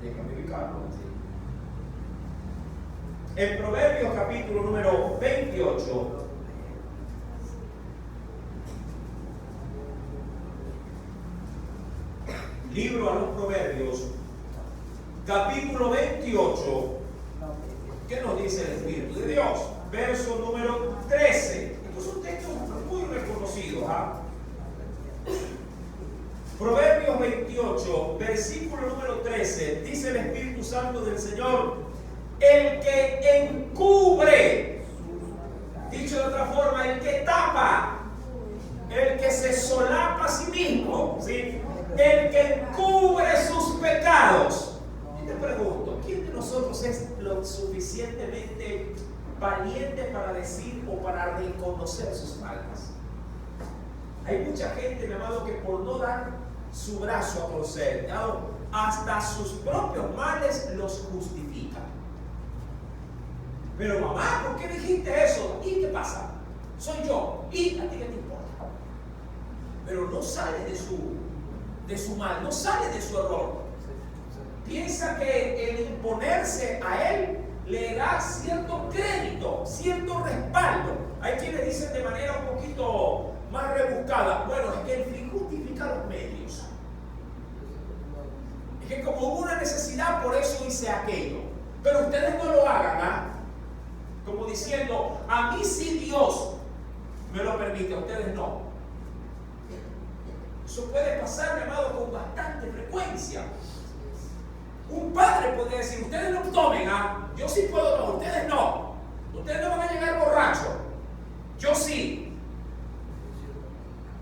déjame ubicarlo. En Proverbios capítulo número 28, libro a los Proverbios, capítulo 28, ¿qué nos dice el Espíritu de Dios? Verso número 13. Estos son textos muy reconocidos. Proverbios 28, versículo número 13, dice el Espíritu Santo del Señor: el que encubre, dicho de otra forma, el que tapa, el que se solapa a sí mismo, ¿sí? El que encubre sus pecados. Y te pregunto, ¿quién de nosotros es lo suficientemente valiente para decir o para reconocer sus faltas? Hay mucha gente, mi amado, que por no dar su brazo a torcer, hasta sus propios males los justifica. Pero mamá, ¿por qué dijiste eso? ¿Y qué pasa? Soy yo. ¿Y a ti qué te importa? Pero no sale de su mal, no sale de su error. Piensa que el imponerse a él le da cierto crédito, cierto respaldo. Hay quienes dicen de manera un poquito más rebuscada: bueno, es que el fin justifica los medios. Es que como hubo una necesidad, por eso hice aquello. Pero ustedes no lo hagan, como diciendo: a mí sí Dios me lo permite, a ustedes no. Eso puede pasar, mi amado, con bastante frecuencia. Un padre podría decir: ustedes no tomen, yo sí puedo, no, ustedes no. Ustedes no van a llegar borrachos, yo sí.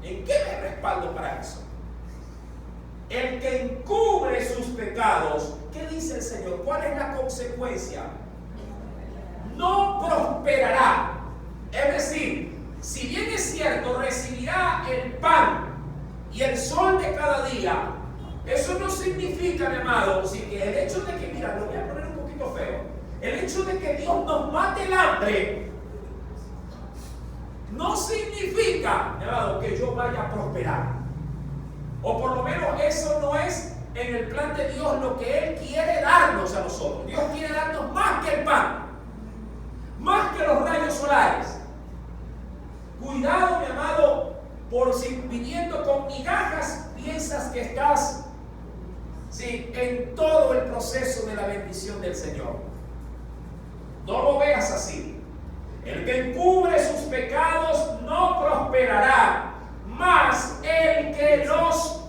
¿En qué me respaldo para eso? El que encubre sus pecados, ¿qué dice el Señor? ¿Cuál es la consecuencia? No prosperará. Es decir, si bien es cierto, recibirá el pan y el sol de cada día, eso no significa, mi amado, que el hecho de que, mira, lo voy a poner un poquito feo, el hecho de que Dios nos mate el hambre, no significa, mi amado, que yo vaya a prosperar. O por lo menos eso no es en el plan de Dios lo que Él quiere darnos a nosotros. Dios quiere darnos más que el pan, más que los rayos solares. Cuidado, mi amado, por si viniendo con migajas piensas que estás en todo el proceso de la bendición del Señor. No lo veas así. El que encubre sus pecados no prosperará, mas el que los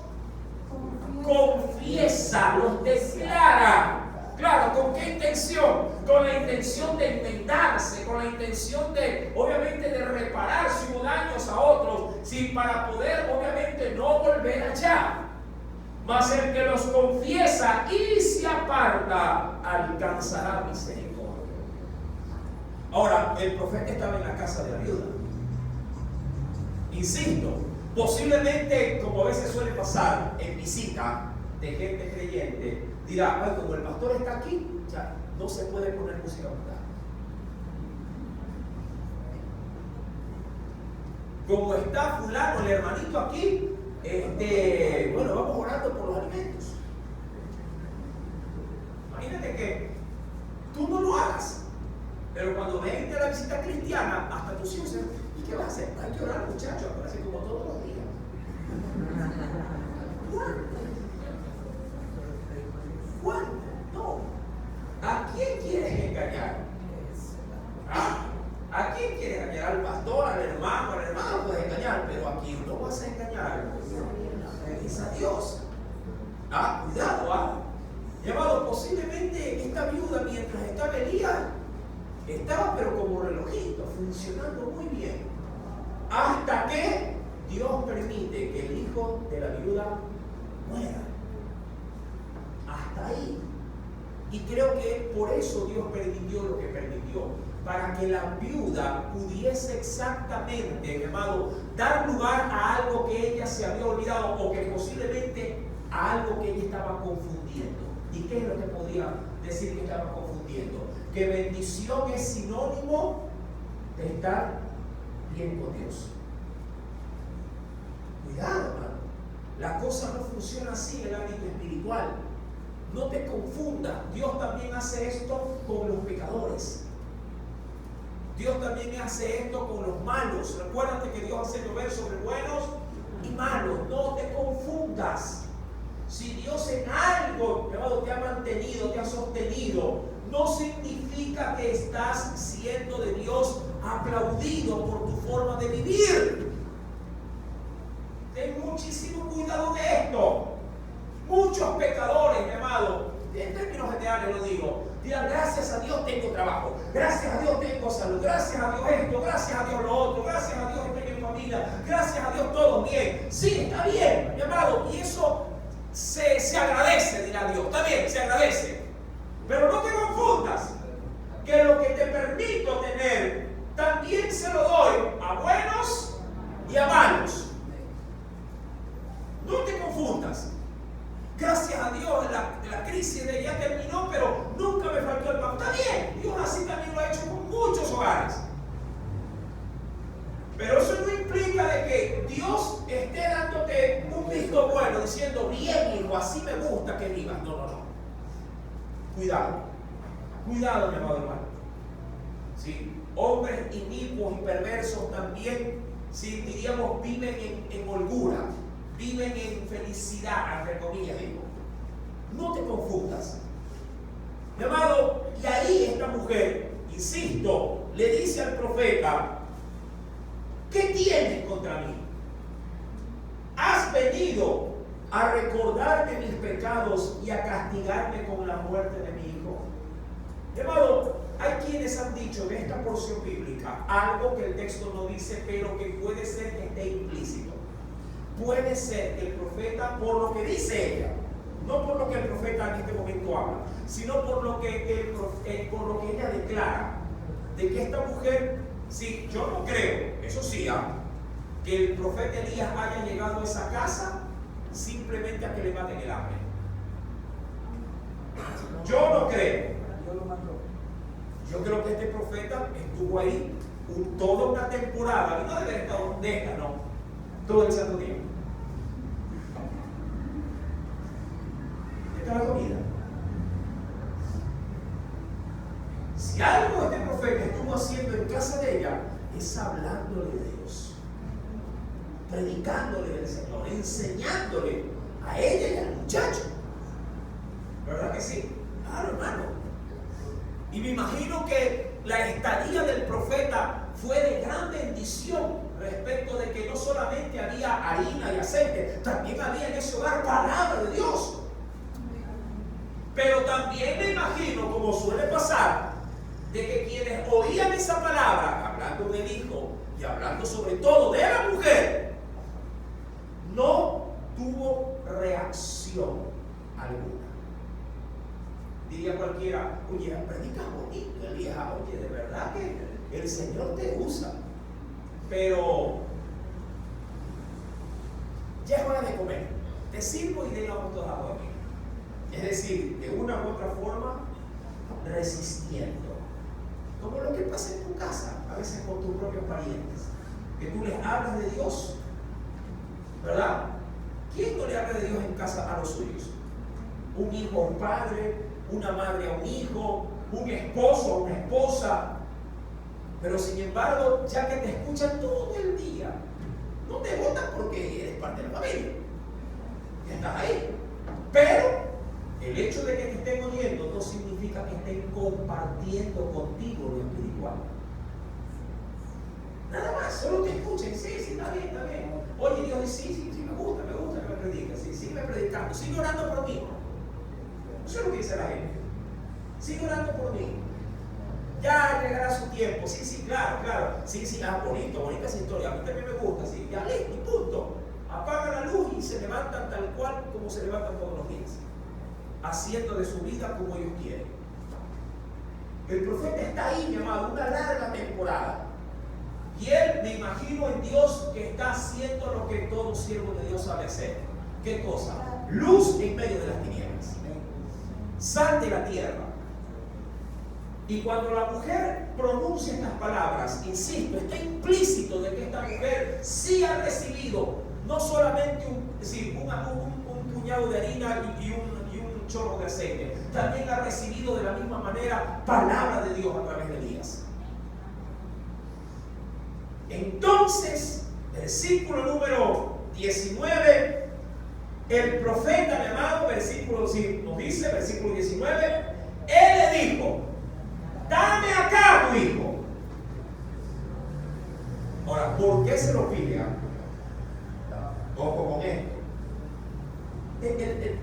confiesa, los declara. Claro, ¿con qué intención? Con la intención de enmendarse, con la intención de, obviamente, de reparar si hubo daños a otros, sí, para poder, obviamente, no volver allá. Mas el que los confiesa y se aparta, alcanzará misericordia. Ahora, el profeta estaba en la casa de la viuda. Insisto, posiblemente, como a veces suele pasar en visita de gente creyente, dirá: ay, como el pastor está aquí, ya no se puede poner música mundana. Como está fulano, el hermanito aquí, bueno, vamos orando por los alimentos. Imagínate que tú no lo hagas, pero cuando venga a la visita cristiana, hasta tus hijos dicen: ¿y qué vas a hacer? Hay que orar, muchachos, parece como todos los días. ¿Cuándo? No. ¿A quién quieres engañar? ¿A quién quieres engañar? ¿Al pastor, al hermano? Al hermano puedes engañar, pero a quién no vas a engañar es a Dios. Estaba pero como relojito, funcionando muy bien. Hasta que Dios permite que el hijo de la viuda muera. Hasta ahí. Y creo que por eso Dios permitió lo que permitió. Para que la viuda pudiese exactamente, mi amado, dar lugar a algo que ella se había olvidado o que posiblemente a algo que ella estaba confundiendo. ¿Y qué es lo que podía decir que estaba confundiendo? Que bendición es sinónimo de estar bien con Dios. Cuidado, hermano. La cosa no funciona así en el ámbito espiritual. No te confundas. Dios también hace esto con los pecadores. Dios también hace esto con los malos. Recuérdate que Dios hace llover sobre buenos y malos. No te confundas. Si Dios en algo, hermano, te ha mantenido, te ha sostenido, no significa que estás siendo de Dios aplaudido por tu forma de vivir. Ten muchísimo cuidado de esto. Muchos pecadores, mi amado, en términos generales lo digo, dirán: gracias a Dios tengo trabajo, gracias a Dios tengo salud, gracias a Dios esto, gracias a Dios lo otro, gracias a Dios estoy en familia, gracias a Dios todo bien. Sí, está bien, mi amado, y eso se agradece, dirá Dios. Está bien, se agradece. Pero no te confundas que lo que te permito tener también se lo doy a buenos y a malos. No te confundas. Gracias a Dios la crisis de ya terminó, pero nunca me faltó el pan. Está bien, Dios así también lo ha hecho con muchos hogares. Pero eso no implica de que Dios esté dándote un visto bueno, diciendo: bien, hijo, así me gusta que vivas. No, no, no. Cuidado. Cuidado, mi amado hermano. ¿Sí? Hombres inicuos y perversos también, si diríamos, viven en holgura, viven en felicidad, entre comillas digo. No te confundas. Mi amado, y ahí esta mujer, insisto, le dice al profeta: ¿qué tienes contra mí? Has venido a recordarme mis pecados y a castigarme con la muerte de mi hijo. Mi amado, hay quienes han dicho en esta porción bíblica algo que el texto no dice, pero que puede ser que esté implícito. Puede ser que el profeta, por lo que dice ella, no por lo que el profeta en este momento habla, sino por lo que ella declara, de que esta mujer, sí, yo no creo, eso sí, que el profeta Elías haya llegado a esa casa simplemente a que le maten el hambre. Yo no creo. Yo creo que este profeta estuvo ahí toda una temporada, y no debe haber estado de esta, no, todo el santo día. Esta es la comida. Si algo este profeta estuvo haciendo en casa de ella, es hablándole de Dios, predicándole del Señor, enseñándole a ella y al muchacho. ¿Verdad que sí? Claro, hermano. Y me imagino que la estadía del profeta fue de gran bendición respecto de que no solamente había harina y aceite, también había en ese hogar palabra de Dios. Pero también me imagino, como suele pasar, de que quienes oían esa palabra, hablando del hijo y hablando sobre todo de la mujer, no tuvo reacción alguna. Diría cualquiera: oye, predica bonito, Elías, oye, de verdad que el Señor te usa, pero ya es hora de comer, te sirvo y de vamos todos a dormir. Es decir, de una u otra forma, resistiendo. Como lo que pasa en tu casa, a veces con tus propios parientes, que tú les hablas de Dios, ¿verdad? ¿Quién no le habla de Dios en casa a los suyos? Un hijo a un padre, una madre a un hijo, un esposo a una esposa. Pero sin embargo, ya que te escuchan todo el día, no te votan porque eres parte de la familia. Ya estás ahí. Pero el hecho de que te estén oyendo no significa que estén compartiendo contigo lo espiritual. Nada más, solo te escuchen. Sí, está bien, está bien. Oye, Dios dice: sí, me gusta que me prediques. Sí, sigue predicando, sigue orando por mí. Eso es lo que dice la gente. Sigue orando por mí. ya llegará su tiempo. Sí, sí, claro, claro. Sí, sí, bonita esa historia. A mí también me gusta, sí, ya listo, y punto. Apagan la luz y se levantan tal cual como se levantan todos los días, haciendo de su vida como ellos quieren. El profeta está ahí, mi amado, una larga temporada. Y él, me imagino en Dios, que está haciendo lo que todo siervo de Dios sabe hacer. ¿Qué cosa? Luz en medio de las tinieblas. Sal de la tierra. Y cuando la mujer pronuncia estas palabras, insisto, está implícito de que esta mujer sí ha recibido no solamente un puñado de harina y un chorro de aceite, también ha recibido de la misma manera palabra de Dios a través de Elías. Entonces, versículo número 19, el profeta, mi amado, nos dice, versículo 19, él le dijo: dame acá tu hijo. Ahora, ¿por qué se lo pide? Ojo con esto.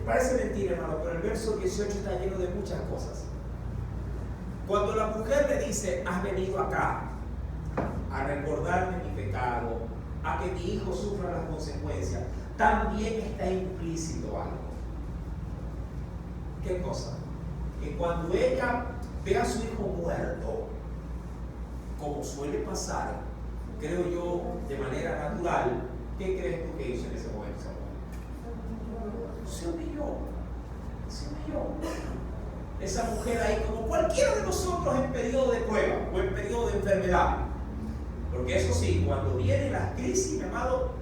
Parece mentira, hermano, pero el verso 18 está lleno de muchas cosas. Cuando la mujer le dice: has venido acá a recordarme mi pecado, a que mi hijo sufra las consecuencias, también está implícito algo. ¿Qué cosa? Que cuando ella ve a su hijo muerto, como suele pasar, creo yo, de manera natural, ¿qué crees tú que hizo en ese momento? Se humilló. Esa mujer ahí, como cualquiera de nosotros en periodo de prueba o en periodo de enfermedad. Porque eso sí, cuando vienen las crisis, mi amado,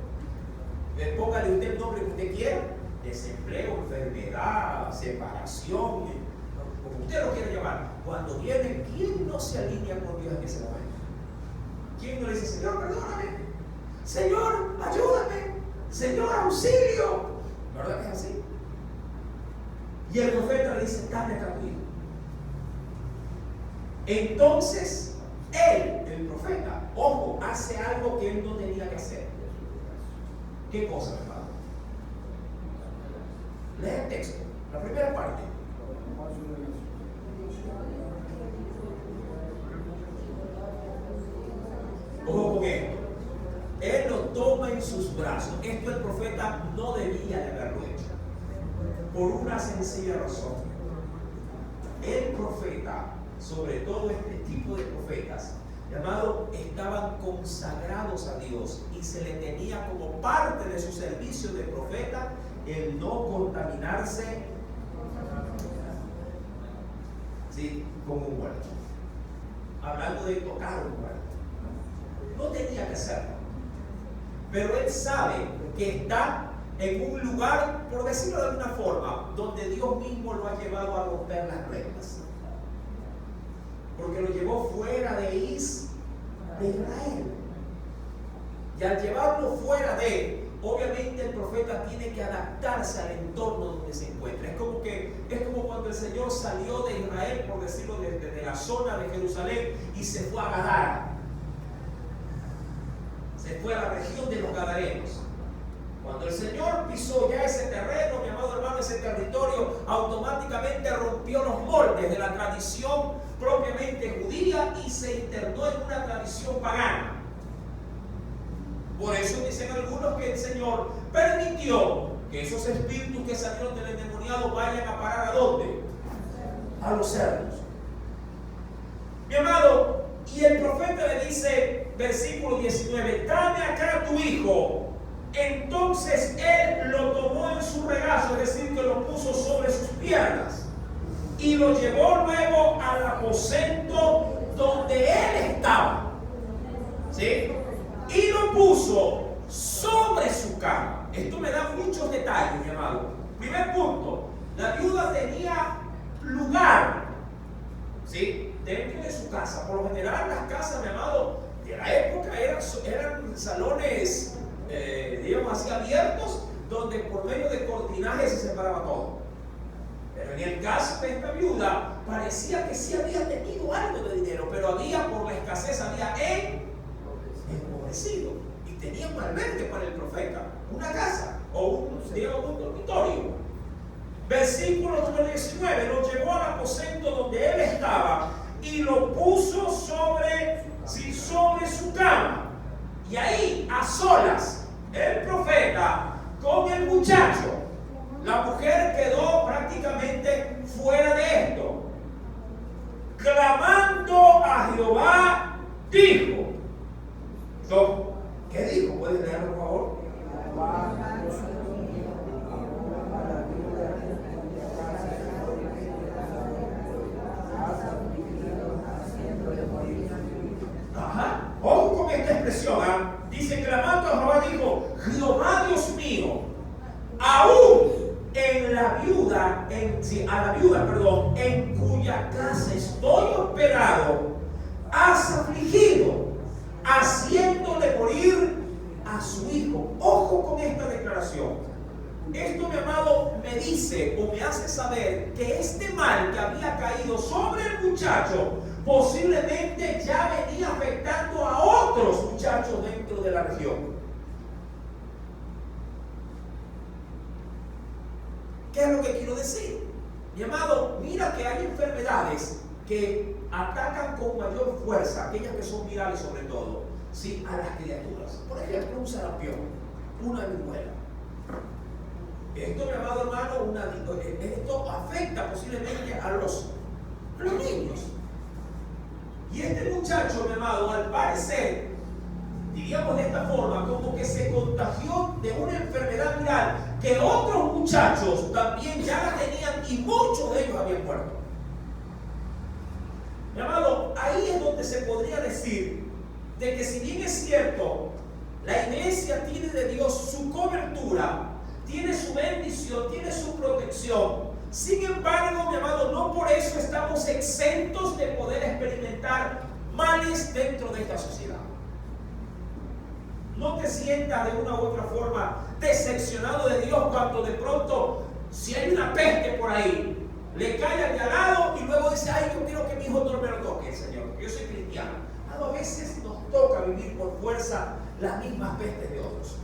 póngale usted el nombre que usted quiera: desempleo, enfermedad, separación, como usted lo quiera llamar. Cuando viene, ¿quién no se alinea con Dios en ese momento? ¿Quién no le dice: Señor, perdóname, Señor, ayúdame, Señor, auxilio? ¿Verdad que es así? Y el profeta le dice: dame acá tu hijo. Entonces, él, el profeta, ojo, hace algo que él no tenía que hacer. ¿Qué cosa, hermano? Lea el texto, la primera parte. Ojo con esto. Él lo toma en sus brazos. Esto el profeta no debía de haberlo hecho, por una sencilla razón. El profeta, sobre todo este tipo de profetas, llamado, estaban consagrados a Dios y se le tenía como parte de su servicio de profeta el no contaminarse, ¿sí?, con un muerto. Hablando de tocar un muerto. No tenía que hacerlo. Pero él sabe que está en un lugar, por decirlo de alguna forma, donde Dios mismo lo ha llevado a romper las reglas. Porque lo llevó fuera de Israel. Y al llevarlo fuera de, obviamente el profeta tiene que adaptarse al entorno donde se encuentra. Es como cuando el Señor salió de Israel, por decirlo, de la zona de Jerusalén, y se fue a Gadara. Se fue a la región de los Gadarenos. Cuando el Señor pisó ya ese terreno, mi amado hermano, ese territorio, automáticamente rompió los moldes de la tradición propiamente judía y se internó en una tradición pagana. Por eso dicen algunos que el Señor permitió que esos espíritus que salieron del endemoniado vayan a parar ¿a dónde? A los cerdos. Mi amado, y el profeta le dice, versículo 19, dame acá tu hijo. Entonces él lo tomó en su regazo, es decir, que lo puso sobre sus piernas, y lo llevó luego al aposento donde él estaba, ¿sí? Y lo puso sobre su cama. Esto me da muchos detalles, mi amado. Primer punto, la viuda tenía lugar, ¿sí?, dentro de su casa. Por lo general las casas, mi amado, de la época eran salones, digamos así, abiertos, donde por medio de cortinaje se separaba todo. Pero en el caso de esta viuda, parecía que sí había tenido algo de dinero, pero había, por la escasez, había empobrecido. Y tenía un albergue para el profeta, una casa, o un dormitorio. Versículo 19, lo llevó al aposento donde él estaba, y lo puso sobre su cama. Y ahí, a solas, el profeta con el muchacho, la mujer quedó prácticamente fuera de esto. Clamando a Jehová, dijo. ¿Qué dijo? ¿Puedes leerlo, por favor? Ajá. Ojo con esta expresión, ¿eh? Dice, clamando a Jehová, dijo, Jehová Dios mío, aún en la viuda, en cuya casa estoy hospedado, has afligido, haciéndole morir a su hijo. Ojo con esta declaración. Esto, mi amado, me dice o me hace saber que este mal que había caído sobre el muchacho posiblemente ya venía afectando a otros muchachos dentro de la región. ¿Qué es lo que quiero decir? Mi amado, mira que hay enfermedades que atacan con mayor fuerza, aquellas que son virales sobre todo, ¿sí?, a las criaturas. Por ejemplo, un sarampión, una viruela. Esto, mi amado hermano, esto afecta posiblemente a los niños. Y este muchacho, mi amado, al parecer, diríamos de esta forma, como que se contagió de una enfermedad viral que otros muchachos también ya la tenían y muchos de ellos habían muerto. Mi amado, ahí es donde se podría decir de que si bien es cierto, la iglesia tiene de Dios su cobertura, tiene su bendición, tiene su protección. Sin embargo, mi amado, no por eso estamos exentos de poder experimentar males dentro de esta sociedad. No te sientas de una u otra forma decepcionado de Dios cuando de pronto, si hay una peste por ahí, le cae al de al lado y luego dice, ay, yo quiero que mi hijo no me lo toque, Señor, porque yo soy cristiano. A veces nos toca vivir por fuerza las mismas pestes de otros.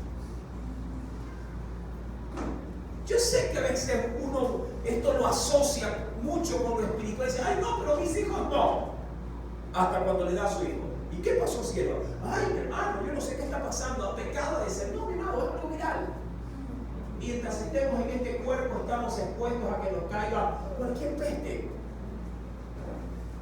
Yo sé que a veces uno esto lo asocia mucho con lo espiritual y dice, ay, no, pero mis hijos no. Hasta cuando le da a su hijo. ¿Y qué pasó, cielo? Ay, mi hermano, yo no sé qué está pasando. Pecado de ser. No, mi hermano, es algo viral. Mientras estemos en este cuerpo, estamos expuestos a que nos caiga cualquier peste.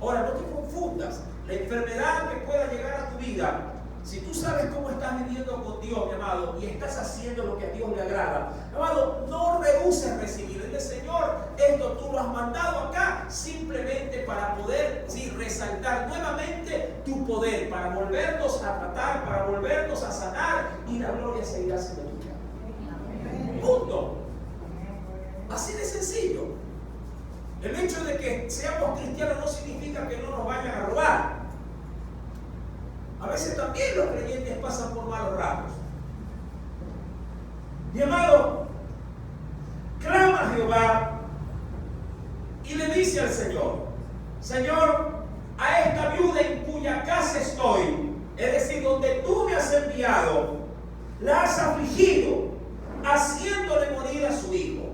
Ahora, no te confundas. La enfermedad que pueda llegar a tu vida, si tú sabes cómo estás viviendo con Dios, mi amado, y estás haciendo lo que a Dios le agrada, mi amado, no rehuses recibir. Dile, Señor, esto tú lo has mandado acá simplemente para poder resaltar nuevamente tu poder, para volvernos a tratar, para volvernos a sanar, y la gloria seguirá siendo tuya. Punto. Así de sencillo. El hecho de que seamos cristianos no significa que no nos vayan a robar. A veces también los creyentes pasan por malos ratos. Mi amado, clama a Jehová y le dice al Señor, Señor, a esta viuda en cuya casa estoy, es decir, donde tú me has enviado, la has afligido, haciéndole morir a su hijo.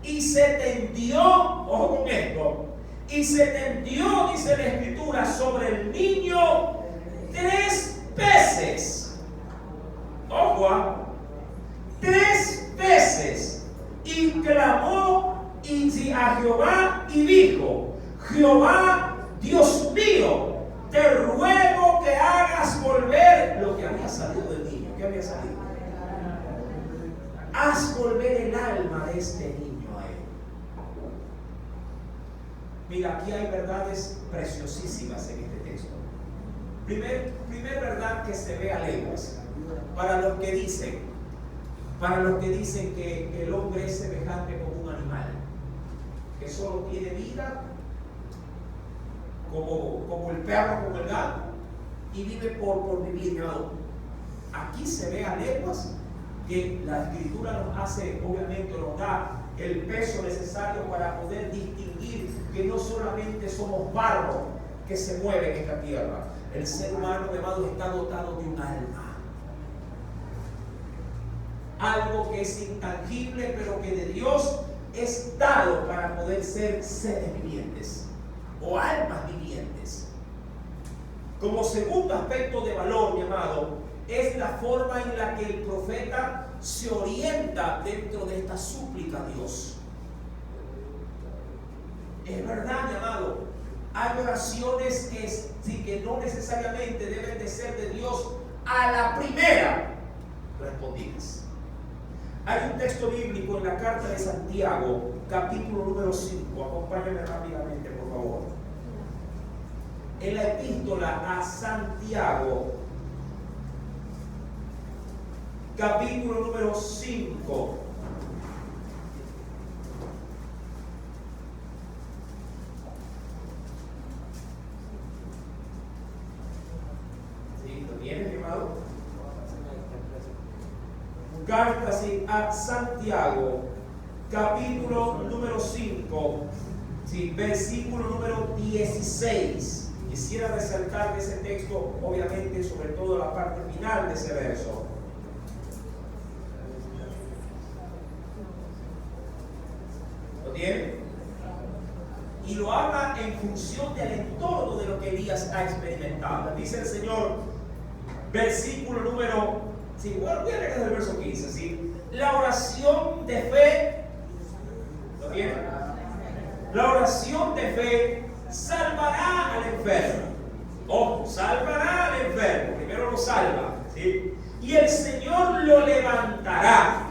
Y se tendió, ojo con esto, y se tendió, dice la Escritura, sobre el niño 3 veces. Ojo, 3 veces. Y clamó a Jehová y dijo, Jehová, Dios mío, te ruego que hagas volver lo que había salido del niño. ¿Qué había salido? Haz volver el alma de este niño a él. Mira, aquí hay verdades preciosísimas en este texto. Primer verdad que se ve a leguas. Para los que dicen que el hombre es semejante como un animal, que solo tiene vida como el perro, como el gato, y vive por vivir. ¿No? Aquí se ve a leguas que la Escritura nos hace, obviamente nos da el peso necesario para poder distinguir que no solamente somos barro que se mueve en esta tierra. El ser humano, mi amado, está dotado de un alma. Algo que es intangible, pero que de Dios es dado para poder ser seres vivientes. o almas vivientes. Como segundo aspecto de valor, mi amado, es la forma en la que el profeta se orienta dentro de esta súplica a Dios. Es verdad, mi amado, hay oraciones que no necesariamente deben de ser de Dios a la primera respondidas. Hay un texto bíblico en la carta de Santiago, capítulo número 5. Acompáñame rápidamente, por favor. En la epístola a Santiago, capítulo número 5. ¿Sí? ¿Lo tienes, mi amado? Carta a Santiago, capítulo número 5, ¿sí? Versículo número 16. Quisiera resaltar de ese texto, obviamente, sobre todo la parte final de ese verso. ¿Lo tiene? Y lo habla en función del entorno de lo que Elías ha experimentado. Dice el Señor, versículo número, sí, bueno, voy a leer el verso 15, ¿sí? La oración de fe, ¿lo tiene? La oración de fe salvará al enfermo. Ojo, salvará al enfermo. Primero lo salva, ¿sí? Y el Señor lo levantará.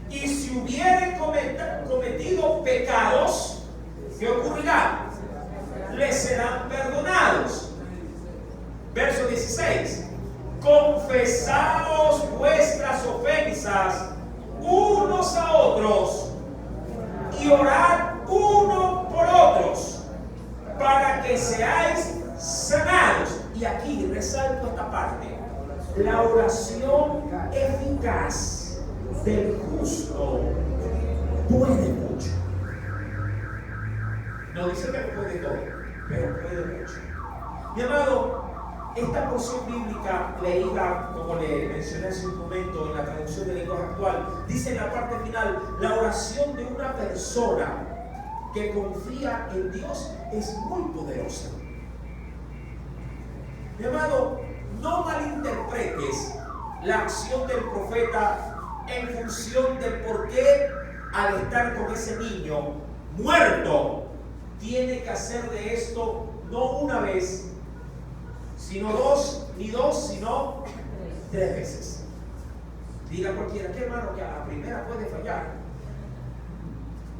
Y si hubiere cometido pecados, ¿qué ocurrirá? Le serán perdonados. Verso 16. Confesaos vuestras ofensas unos a otros y orad uno por otros para que seáis sanados. Y aquí resalto esta parte. La oración eficaz del justo puede mucho. No dice que puede todo, pero puede mucho. Mi amado, esta porción bíblica leída, como le mencioné hace un momento en la traducción del lenguaje actual, dice en la parte final, la oración de una persona que confía en Dios es muy poderosa. Mi amado, no malinterpretes la acción del profeta en función de por qué al estar con ese niño muerto tiene que hacer de esto no una vez, sino sino 3 veces. Diga cualquiera, ¿qué hermano? Que a la primera puede fallar,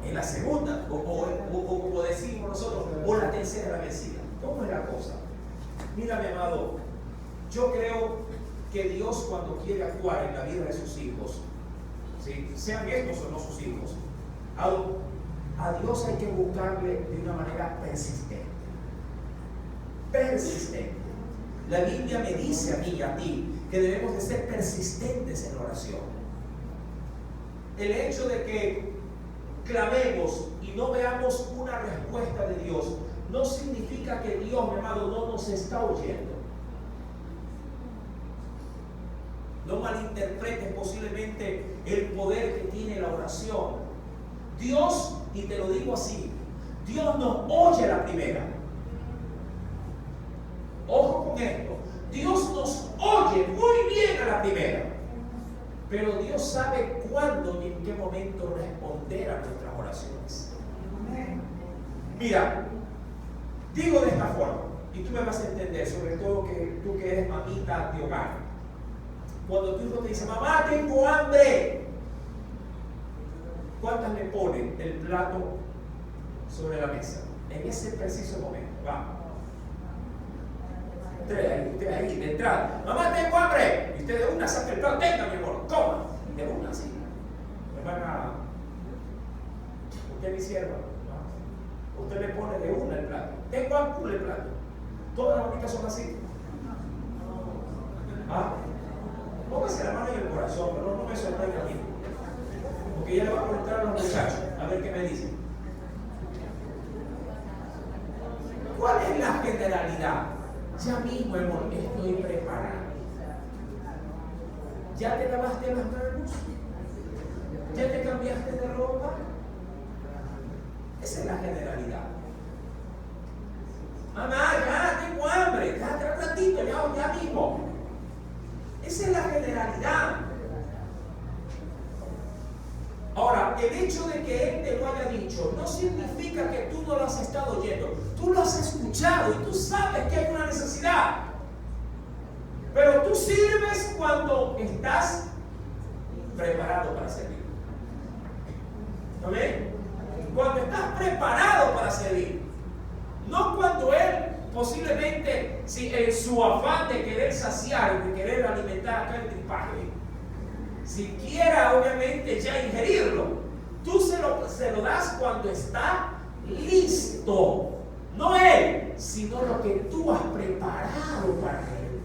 en la segunda, o como decimos nosotros, o la tercera vencida. ¿Cómo es la cosa? Mira, mi amado, yo creo que Dios, cuando quiere actuar en la vida de sus hijos, ¿sí? Sean estos o no sus hijos, a Dios hay que buscarle de una manera persistente. Persistente. La Biblia me dice a mí y a ti que debemos de ser persistentes en la oración. El hecho de que clamemos y no veamos una respuesta de Dios no significa que Dios, mi amado, no nos está oyendo. No malinterpretes posiblemente el poder que tiene la oración. Dios, y te lo digo así, Dios nos oye a la primera. Ojo con esto. Dios nos oye muy bien a la primera. Pero Dios sabe cuándo y en qué momento responder a nuestras oraciones. Mira, digo de esta forma, y tú me vas a entender, sobre todo que tú que eres mamita de hogar. Cuando tu hijo te dice, mamá, tengo hambre, ¿cuántas le ponen el plato sobre la mesa? En ese preciso momento, va. Usted ahí, de entrada, mamá, tengo hambre. Y usted de una saca el plato, tenga, mi amor, coma. De una, sí. Hermana, usted es mi sierva, ¿no? Usted le pone de una el plato. Tengo hambre, el plato. Todas las bonitas son así. ¿Ah? Póngase la mano en el corazón, pero no me sorprenda a mí. Porque ya le va a preguntar a los muchachos, a ver qué me dicen. ¿Cuál es la generalidad? Ya mismo, amor, estoy preparado. ¿Ya te lavaste las manos? ¿Ya te cambiaste de ropa? Esa es la generalidad. hecho de que Él te lo haya dicho no significa que tú no lo has estado oyendo. Tú lo has escuchado y tú sabes que hay una necesidad. Pero tú sirves cuando estás preparado para servir. ¿Amén? Cuando estás preparado para servir. No cuando Él posiblemente, si en su afán de querer saciar y de querer alimentar aquel tripaje, si quiera obviamente ya ingerirlo, tú se lo das cuando está listo. No Él, sino lo que tú has preparado para Él.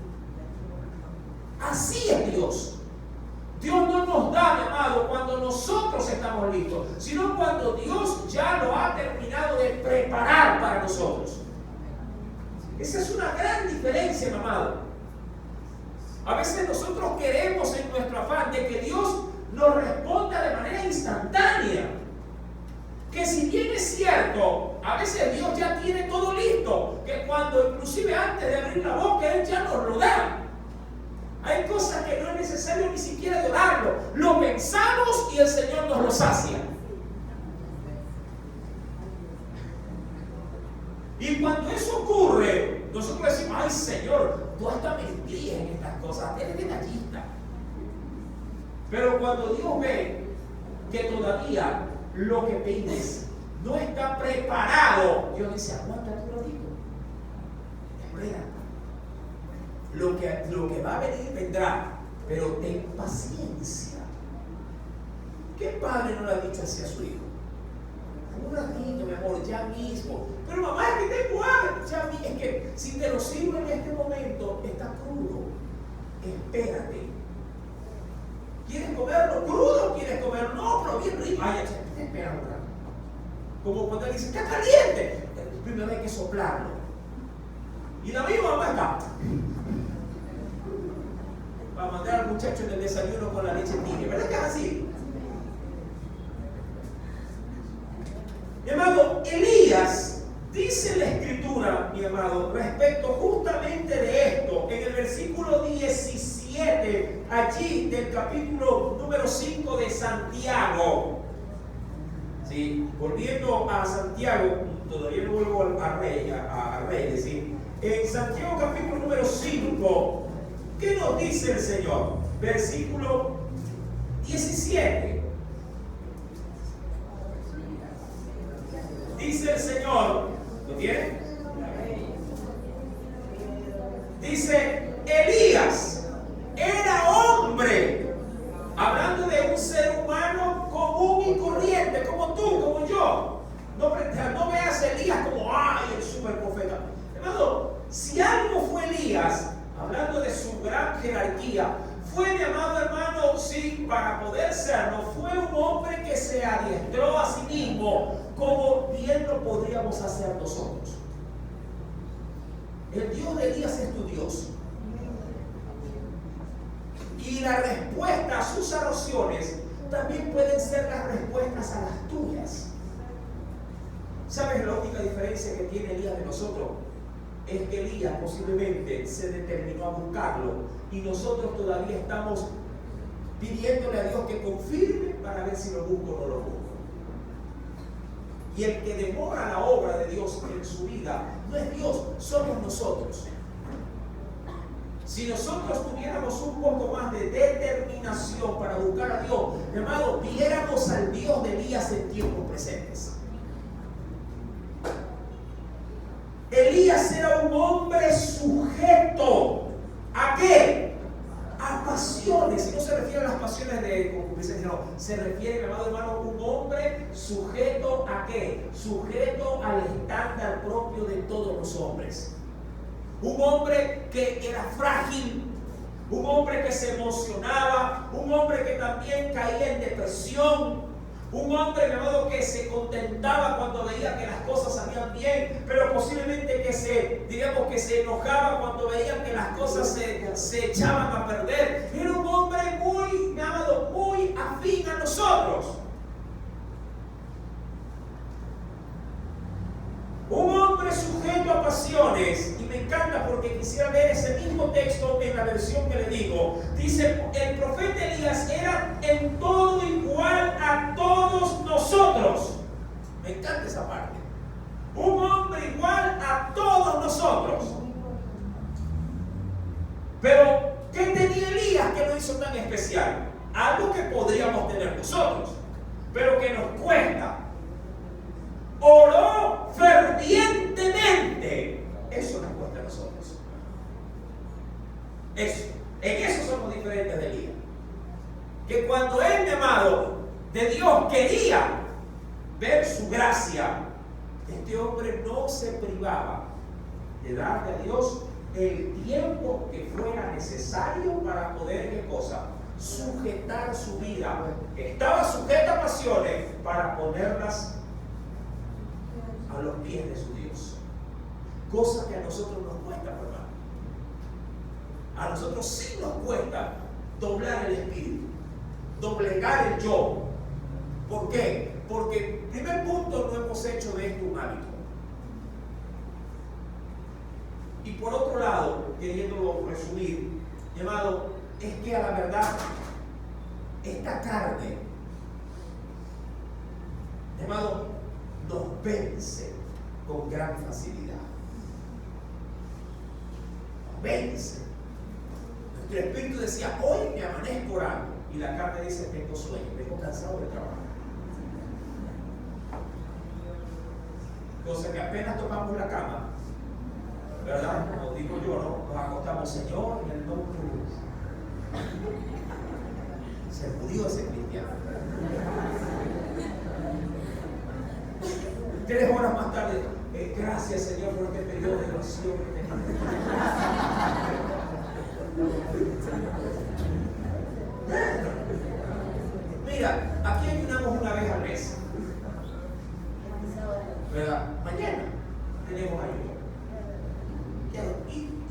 Así es Dios. Dios no nos da, mi amado, cuando nosotros estamos listos, sino cuando Dios ya lo ha terminado de preparar para nosotros. Esa es una gran diferencia, mi amado. A veces nosotros queremos en nuestro afán de que Dios nos responda de manera instantánea. Que si bien es cierto, a veces Dios ya tiene todo listo, que cuando inclusive antes de abrir la boca, Él ya nos lo da. Hay cosas que no es necesario ni siquiera de orarlo. Lo pensamos y el Señor nos lo sacia. Y cuando eso ocurre, nosotros decimos, ay Señor, tú hasta me enfrías en estas cosas, eres detallista. Pero cuando Dios ve que todavía lo que pides no está preparado, Dios dice, aguanta tu ratito, espera. Lo que va a venir vendrá, pero ten paciencia. ¿Qué padre no le ha dicho así a su hijo? Un ratito, mi amor, ya mismo. Pero mamá, es que tengo hambre. Es que si te lo sirvo en este momento, está crudo. Espérate. ¿Quieres comerlo crudo? ¿Quieres comerlo? No, pero bien rico. Ay, espera un rato. Como cuando él dice, está caliente. Primero hay que soplarlo. Y la misma mamá está. Para mandar al muchacho en el desayuno con la leche tibia. ¿Verdad que es así? Mi amado, Elías, dice la Escritura, mi amado, respecto justamente de esto, en el versículo 17, allí del capítulo número 5 de Santiago. ¿Sí? Volviendo a Santiago, todavía no vuelvo a Reyes, ¿sí? En Santiago capítulo número 5, ¿qué nos dice el Señor? Versículo 17. Dice el Señor, ¿lo tiene? Dice, Elías era hombre, hablando de un ser humano común y corriente, como tú, como yo. No veas a Elías como, ay, el super profeta. Hermano, si algo fue Elías, hablando de su gran jerarquía, fue, mi amado hermano, sí, para poder serlo, fue un hombre que se adiestró a sí mismo, como bien lo podríamos hacer nosotros. El Dios de Elías es tu Dios. Y la respuesta a sus oraciones también pueden ser las respuestas a las tuyas. ¿Sabes la única diferencia que tiene Elías de nosotros? Es que Elías posiblemente se determinó a buscarlo y nosotros todavía estamos pidiéndole a Dios que confirme para ver si lo busco o no lo busco. Y el que demora la obra de Dios en su vida no es Dios, somos nosotros. Si nosotros tuviéramos un poco más de determinación para buscar a Dios, hermano, viéramos al Dios de Elías en tiempos presentes. Elías era un hombre sujeto ¿a qué? A pasiones. Y no se refiere a las pasiones de concupiscencia, no. Se refiere, mi amado hermano, un hombre sujeto ¿a qué? Sujeto al estándar propio de todos los hombres. Un hombre que era frágil, un hombre que se emocionaba, un hombre que también caía en depresión. Un hombre, mi amado, que se contentaba cuando veía que las cosas salían bien, pero posiblemente que se enojaba cuando veían que las cosas se echaban a perder. Era un hombre muy, mi amado, muy afín a nosotros. Un hombre sujeto a pasiones. Y me encanta porque quisiera ver ese mismo texto en la versión que le digo. Dice, el profeta Elías era en todo igual a todos Me encanta esa parte. Un hombre igual a todos nosotros. Pero, ¿qué tenía Elías que lo hizo tan especial? Algo que podríamos tener nosotros, pero que nos cuesta. Oró fervientemente. Eso nos cuesta a nosotros. Eso. En eso somos diferentes de Elías. Que cuando él, mi amado, de Dios quería ver su gracia, este hombre no se privaba de darle a Dios el tiempo que fuera necesario para poder, ¿qué cosa? Sujetar su vida. Estaba sujeta a pasiones para ponerlas a los pies de su Dios. Cosa que a nosotros nos cuesta, hermano. A nosotros sí nos cuesta doblar el espíritu, doblegar el yo. ¿Por qué? Porque, primer punto, no hemos hecho de esto un hábito. Y por otro lado, queriéndolo resumir, llamado, es que a la verdad, esta carne, llamado, nos vence con gran facilidad. Nos vence. Nuestro espíritu decía, hoy me amanezco orando. Y la carne dice, tengo sueño, vengo cansado de trabajar. Cosa que apenas tocamos la cama, ¿verdad? Como digo yo, ¿no? Nos acostamos, Señor, en el nombre de Dios. Se murió ese cristiano. 3 horas más tarde, gracias, Señor, por este periodo de oración que tenemos. Mira, aquí ayunamos una vez al mes, ¿verdad? Mañana tenemos ayuno.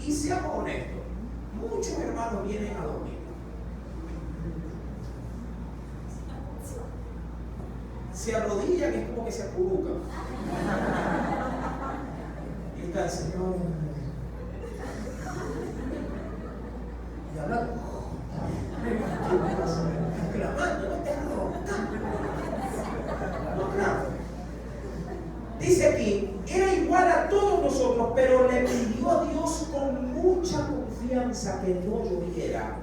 Y seamos honestos, muchos hermanos vienen a dormir. Se arrodillan, es como que se acurrucan. Y está el Señor. Y hablando. Clamando, no te roncando. No claro. Dice aquí, era igual a todos nosotros, pero le pidió a Dios con mucha confianza que no lloviera.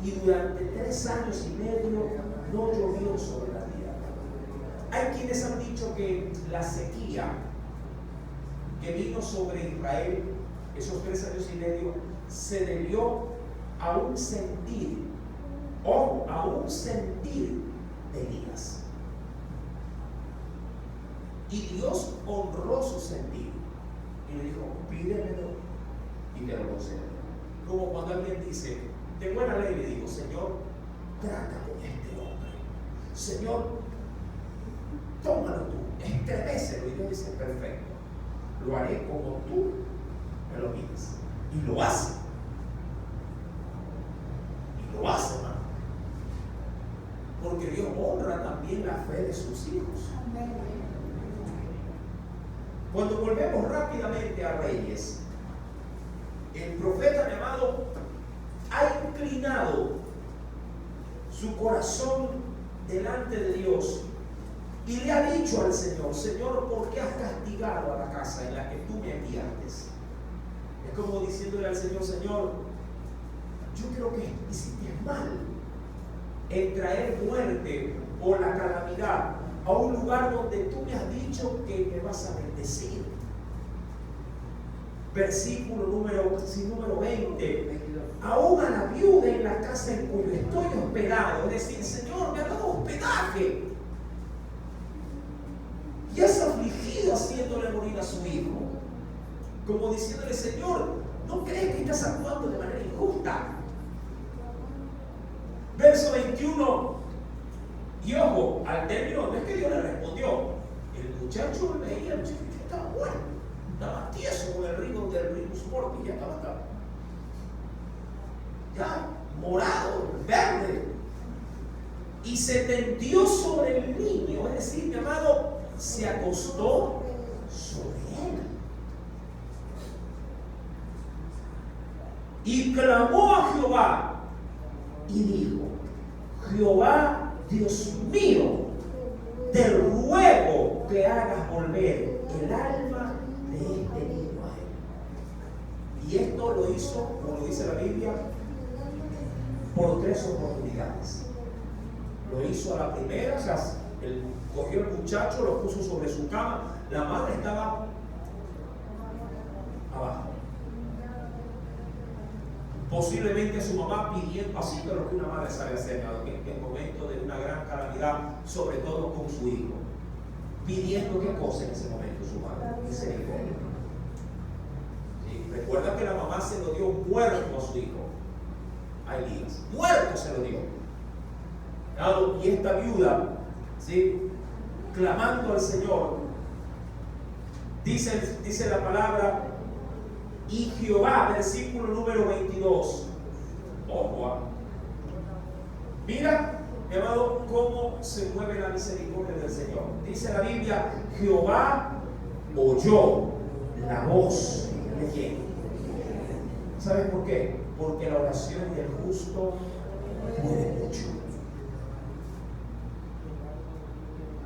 Y durante 3 años y medio no llovió sobre la tierra. Hay quienes han dicho que la sequía que vino sobre Israel esos 3 años y medio se debió a un sentir, ojo, a un sentir de Elías. Y Dios honró su sentir y le dijo, pídemelo y te lo concedo. Como cuando alguien dice, de buena ley le digo, Señor, trata con este hombre. Señor, tómalo tú, estremécelo. Y Dios dice, perfecto, lo haré como tú me lo pides. Y lo hace. Y lo hace, hermano. Porque Dios honra también la fe de sus hijos. Cuando volvemos rápidamente a Reyes, el profeta llamado ha inclinado su corazón delante de Dios y le ha dicho al Señor, Señor, ¿por qué has castigado a la casa en la que tú me enviaste? Es como diciéndole al Señor, Señor, yo creo que hiciste mal en traer muerte o la calamidad a un lugar donde tú me has dicho que me vas a bendecir. Versículo número 20. Aún a la viuda en la casa en cuyo estoy hospedado, es decir, Señor, me ha dado hospedaje y has afligido haciéndole morir a su hijo, como diciéndole, Señor, ¿no crees que estás actuando de manera injusta? Verso 21. Y ojo, al término, no es que Dios le respondió. El muchacho veía, el muchacho estaba muerto, estaba tieso con el ritmo del ritmo mortis, ya estaba ya morado, verde. Y se tendió sobre el niño, es decir, mi amado, se acostó sobre él. Y clamó a Jehová y dijo, Jehová, Dios mío, te ruego que hagas volver el alma de este niño a él. Y esto lo hizo, como lo dice la Biblia, por 3 oportunidades. Lo hizo a la primera, o sea, él cogió el muchacho, lo puso sobre su cama, la madre estaba abajo. Posiblemente su mamá pidiendo, así que lo que una madre sabe hacer, en el momento de una gran calamidad, sobre todo con su hijo, pidiendo qué cosa en ese momento su madre, misericordia. ¿Sí? Recuerda que la mamá se lo dio muerto a su hijo, a Elías, muerto se lo dio. Y esta viuda, ¿sí?, clamando al Señor, dice la palabra, y Jehová, versículo número 22. Ojo, mira, mi amado, cómo se mueve la misericordia del Señor. Dice la Biblia, Jehová oyó la voz de quién. ¿Sabes por qué? Porque la oración del justo puede mucho.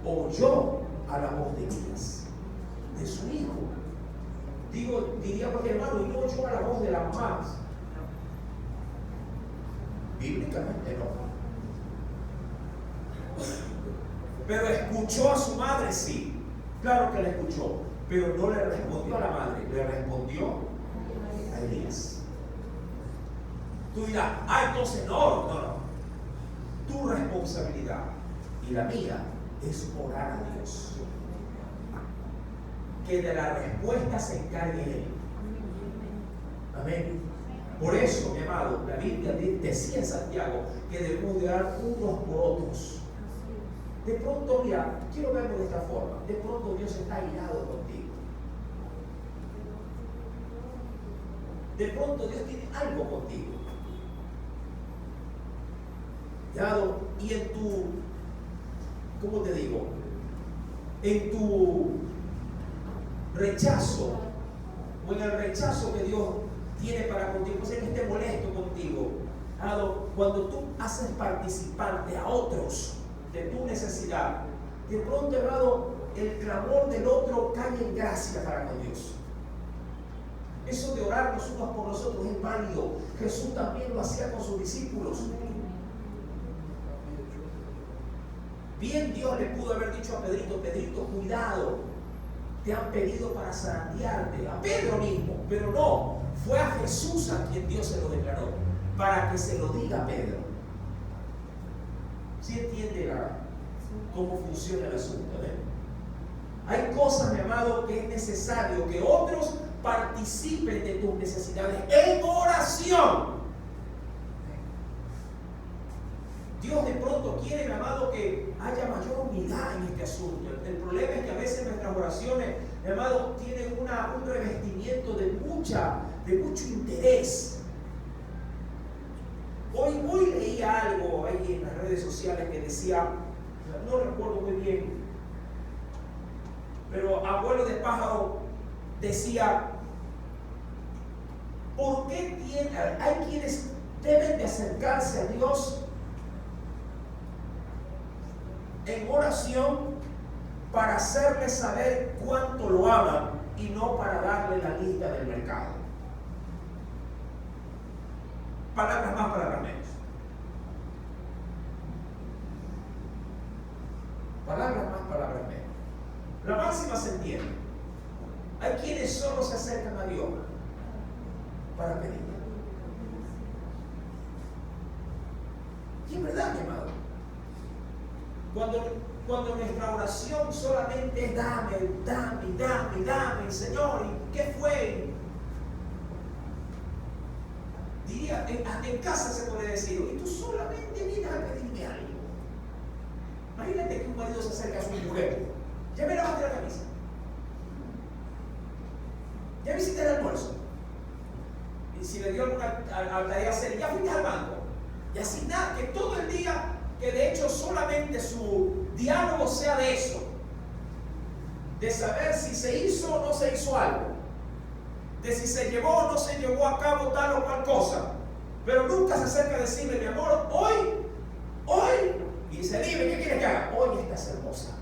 Oyó a la voz de Elías, de su hijo. Diría porque hermano, y no oyó a la voz de la mamá. Bíblicamente no. Pero escuchó a su madre, sí. Claro que la escuchó. Pero no le respondió a la madre, le respondió a Elías. Tú dirás, entonces no. Tu responsabilidad y la mía es orar a Dios. Que de la respuesta se encargue Él. Amén. Por eso, mi amado, la Biblia decía en Santiago que debemos de orar unos por otros. De pronto, mira, quiero verlo de esta forma. De pronto Dios está airado contigo. De pronto Dios tiene algo contigo. Y en tu, ¿cómo te digo? En tu rechazo, o en el rechazo que Dios tiene para contigo, pues Él esté molesto contigo. Cuando tú haces participante a otros de tu necesidad, de pronto, hermano, el clamor del otro cae en gracia para con Dios. Eso de orar los unos por los otros es válido. Jesús también lo hacía con sus discípulos. Bien, Dios le pudo haber dicho a Pedrito, cuidado, te han pedido para zarandearte, a Pedro mismo, pero no, fue a Jesús a quien Dios se lo declaró, para que se lo diga a Pedro. ¿Sí entiende cómo funciona el asunto? Hay cosas, mi amado, que es necesario que otros participen de tus necesidades en oración. Dios de pronto quiere, mi amado, que haya mayor unidad en este asunto. El problema es que a veces nuestras oraciones, mi amado, tienen un revestimiento de mucho interés. Hoy leía algo ahí en las redes sociales que decía, no recuerdo muy bien, pero abuelo de pájaro decía, ¿por qué hay quienes deben de acercarse a Dios en oración para hacerle saber cuánto lo aman y no para darle la lista del mercado? Palabras más, palabras menos. Palabras más, palabras menos. La máxima se entiende. Hay quienes solo se acercan a Dios para pedir. Y es verdad, mi amado. Cuando nuestra oración solamente es dame, Señor, ¿y qué fue? Diría, en casa se puede decir, y tú solamente vienes a pedirme algo. Imagínate que un marido se acerca a su mujer, ya me lavaste la camisa, ya me hiciste el almuerzo, y si le dio alguna tarea hacer, ya fuiste al banco, y así nada, que todo el día, que de hecho solamente su diálogo sea de eso, de saber si se hizo o no se hizo algo, de si se llevó o no se llevó a cabo tal o cual cosa, pero nunca se acerca a decirle, mi amor, hoy, y dice, dime, ¿qué quieres que haga? Hoy estás hermosa.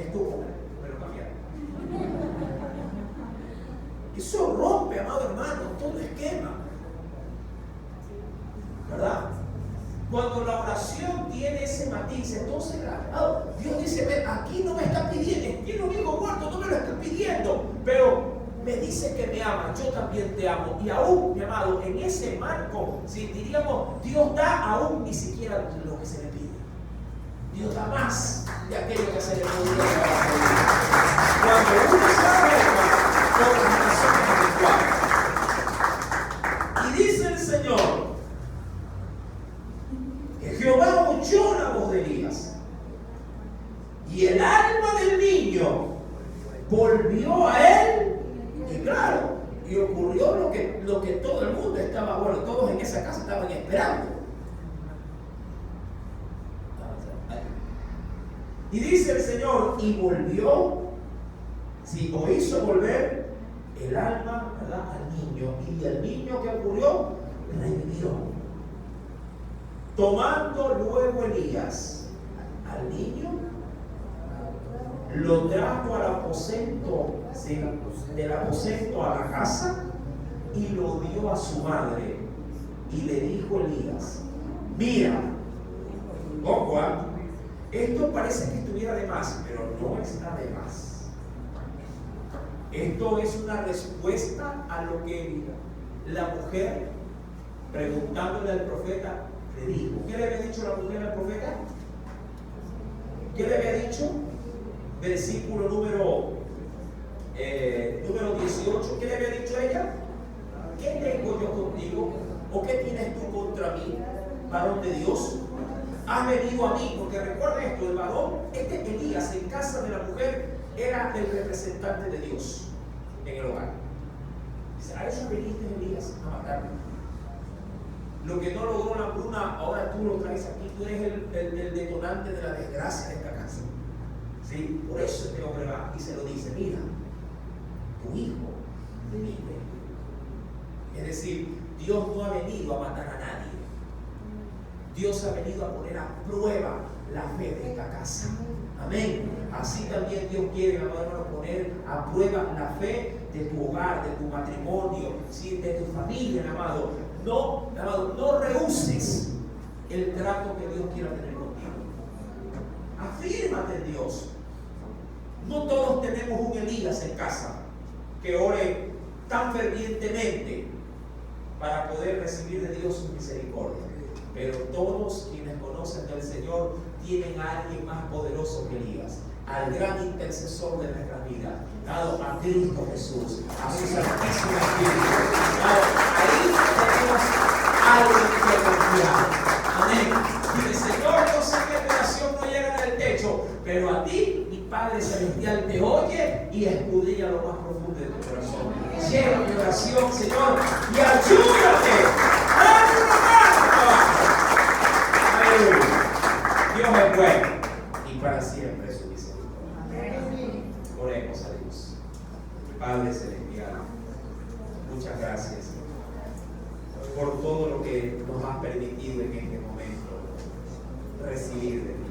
estuvo, me lo cambiaron. Eso rompe, amado hermano, todo esquema, ¿verdad? Cuando la oración tiene ese matiz, entonces Dios dice, ven, aquí no me está pidiendo, tiene un hijo muerto, no me lo está pidiendo, pero me dice que me ama, yo también te amo. Y aún, mi amado, en ese marco, si diríamos, Dios da aún ni siquiera lo que se le pide. Dios da más de aquello que se le pide. Cuando uno sabe con las razones espirituales. Y dice el Señor que Jehová oyó la voz de Elías, y el alma del niño volvió a él. Y claro, y ocurrió lo que todo el mundo estaba, bueno, todos en esa casa estaban esperando. Y dice el Señor, y volvió, sí, o hizo volver el alma, ¿verdad?, al niño. Y el niño, ¿qué ocurrió? Revivió. Tomando luego Elías al niño, lo trajo al aposento, ¿sí?, del aposento a la casa, y lo dio a su madre. Y le dijo Elías, mira, ojo, esto parece que estuviera de más, pero no está de más. Esto es una respuesta a lo que la mujer, preguntándole al profeta, le dijo. ¿Qué le había dicho la mujer al profeta? ¿Qué le había dicho? Versículo número 18. ¿Qué le había dicho ella? ¿Qué tengo yo contigo? ¿O qué tienes tú contra mí, varón de Dios? Has venido a mí, porque recuerda esto, el varón, Elías, en casa de la mujer, era el representante de Dios en el hogar. Dice, a eso viniste, Elías, a matarme. Lo que no logró la hambruna, ahora tú lo traes aquí. Tú eres el detonante de la desgracia de esta casa. ¿Sí? Por eso este hombre va y se lo dice, mira, tu hijo vive. Es decir, Dios no ha venido a matar a nadie. Dios ha venido a poner a prueba la fe de esta casa. Amén. Así también Dios quiere, amado hermano, poner a prueba la fe de tu hogar, de tu matrimonio, ¿sí?, de tu familia, amado. No, amado, no rehuses el trato que Dios quiera tener contigo. Afírmate en Dios. No todos tenemos un Elías en casa que ore tan fervientemente para poder recibir de Dios su misericordia. Pero todos quienes conocen del Señor tienen a alguien más poderoso que Elías, al gran intercesor de nuestra vida, dado a Cristo Jesús, a su Santísimo Espíritu. Ahí tenemos algo que confiar. Amén. Dice, Señor, yo sé que tu oración no llega al techo, pero a ti, mi Padre Celestial, te oye y escudriña lo más profundo de tu corazón. Llega mi oración, Señor, y ayúdate. ¡Dame una mano! ¡Aleluya! Dios es bueno y para siempre su misericordia. Oremos a Dios. Padre Celestial, muchas gracias por todo lo que nos has permitido en este momento recibir de ti.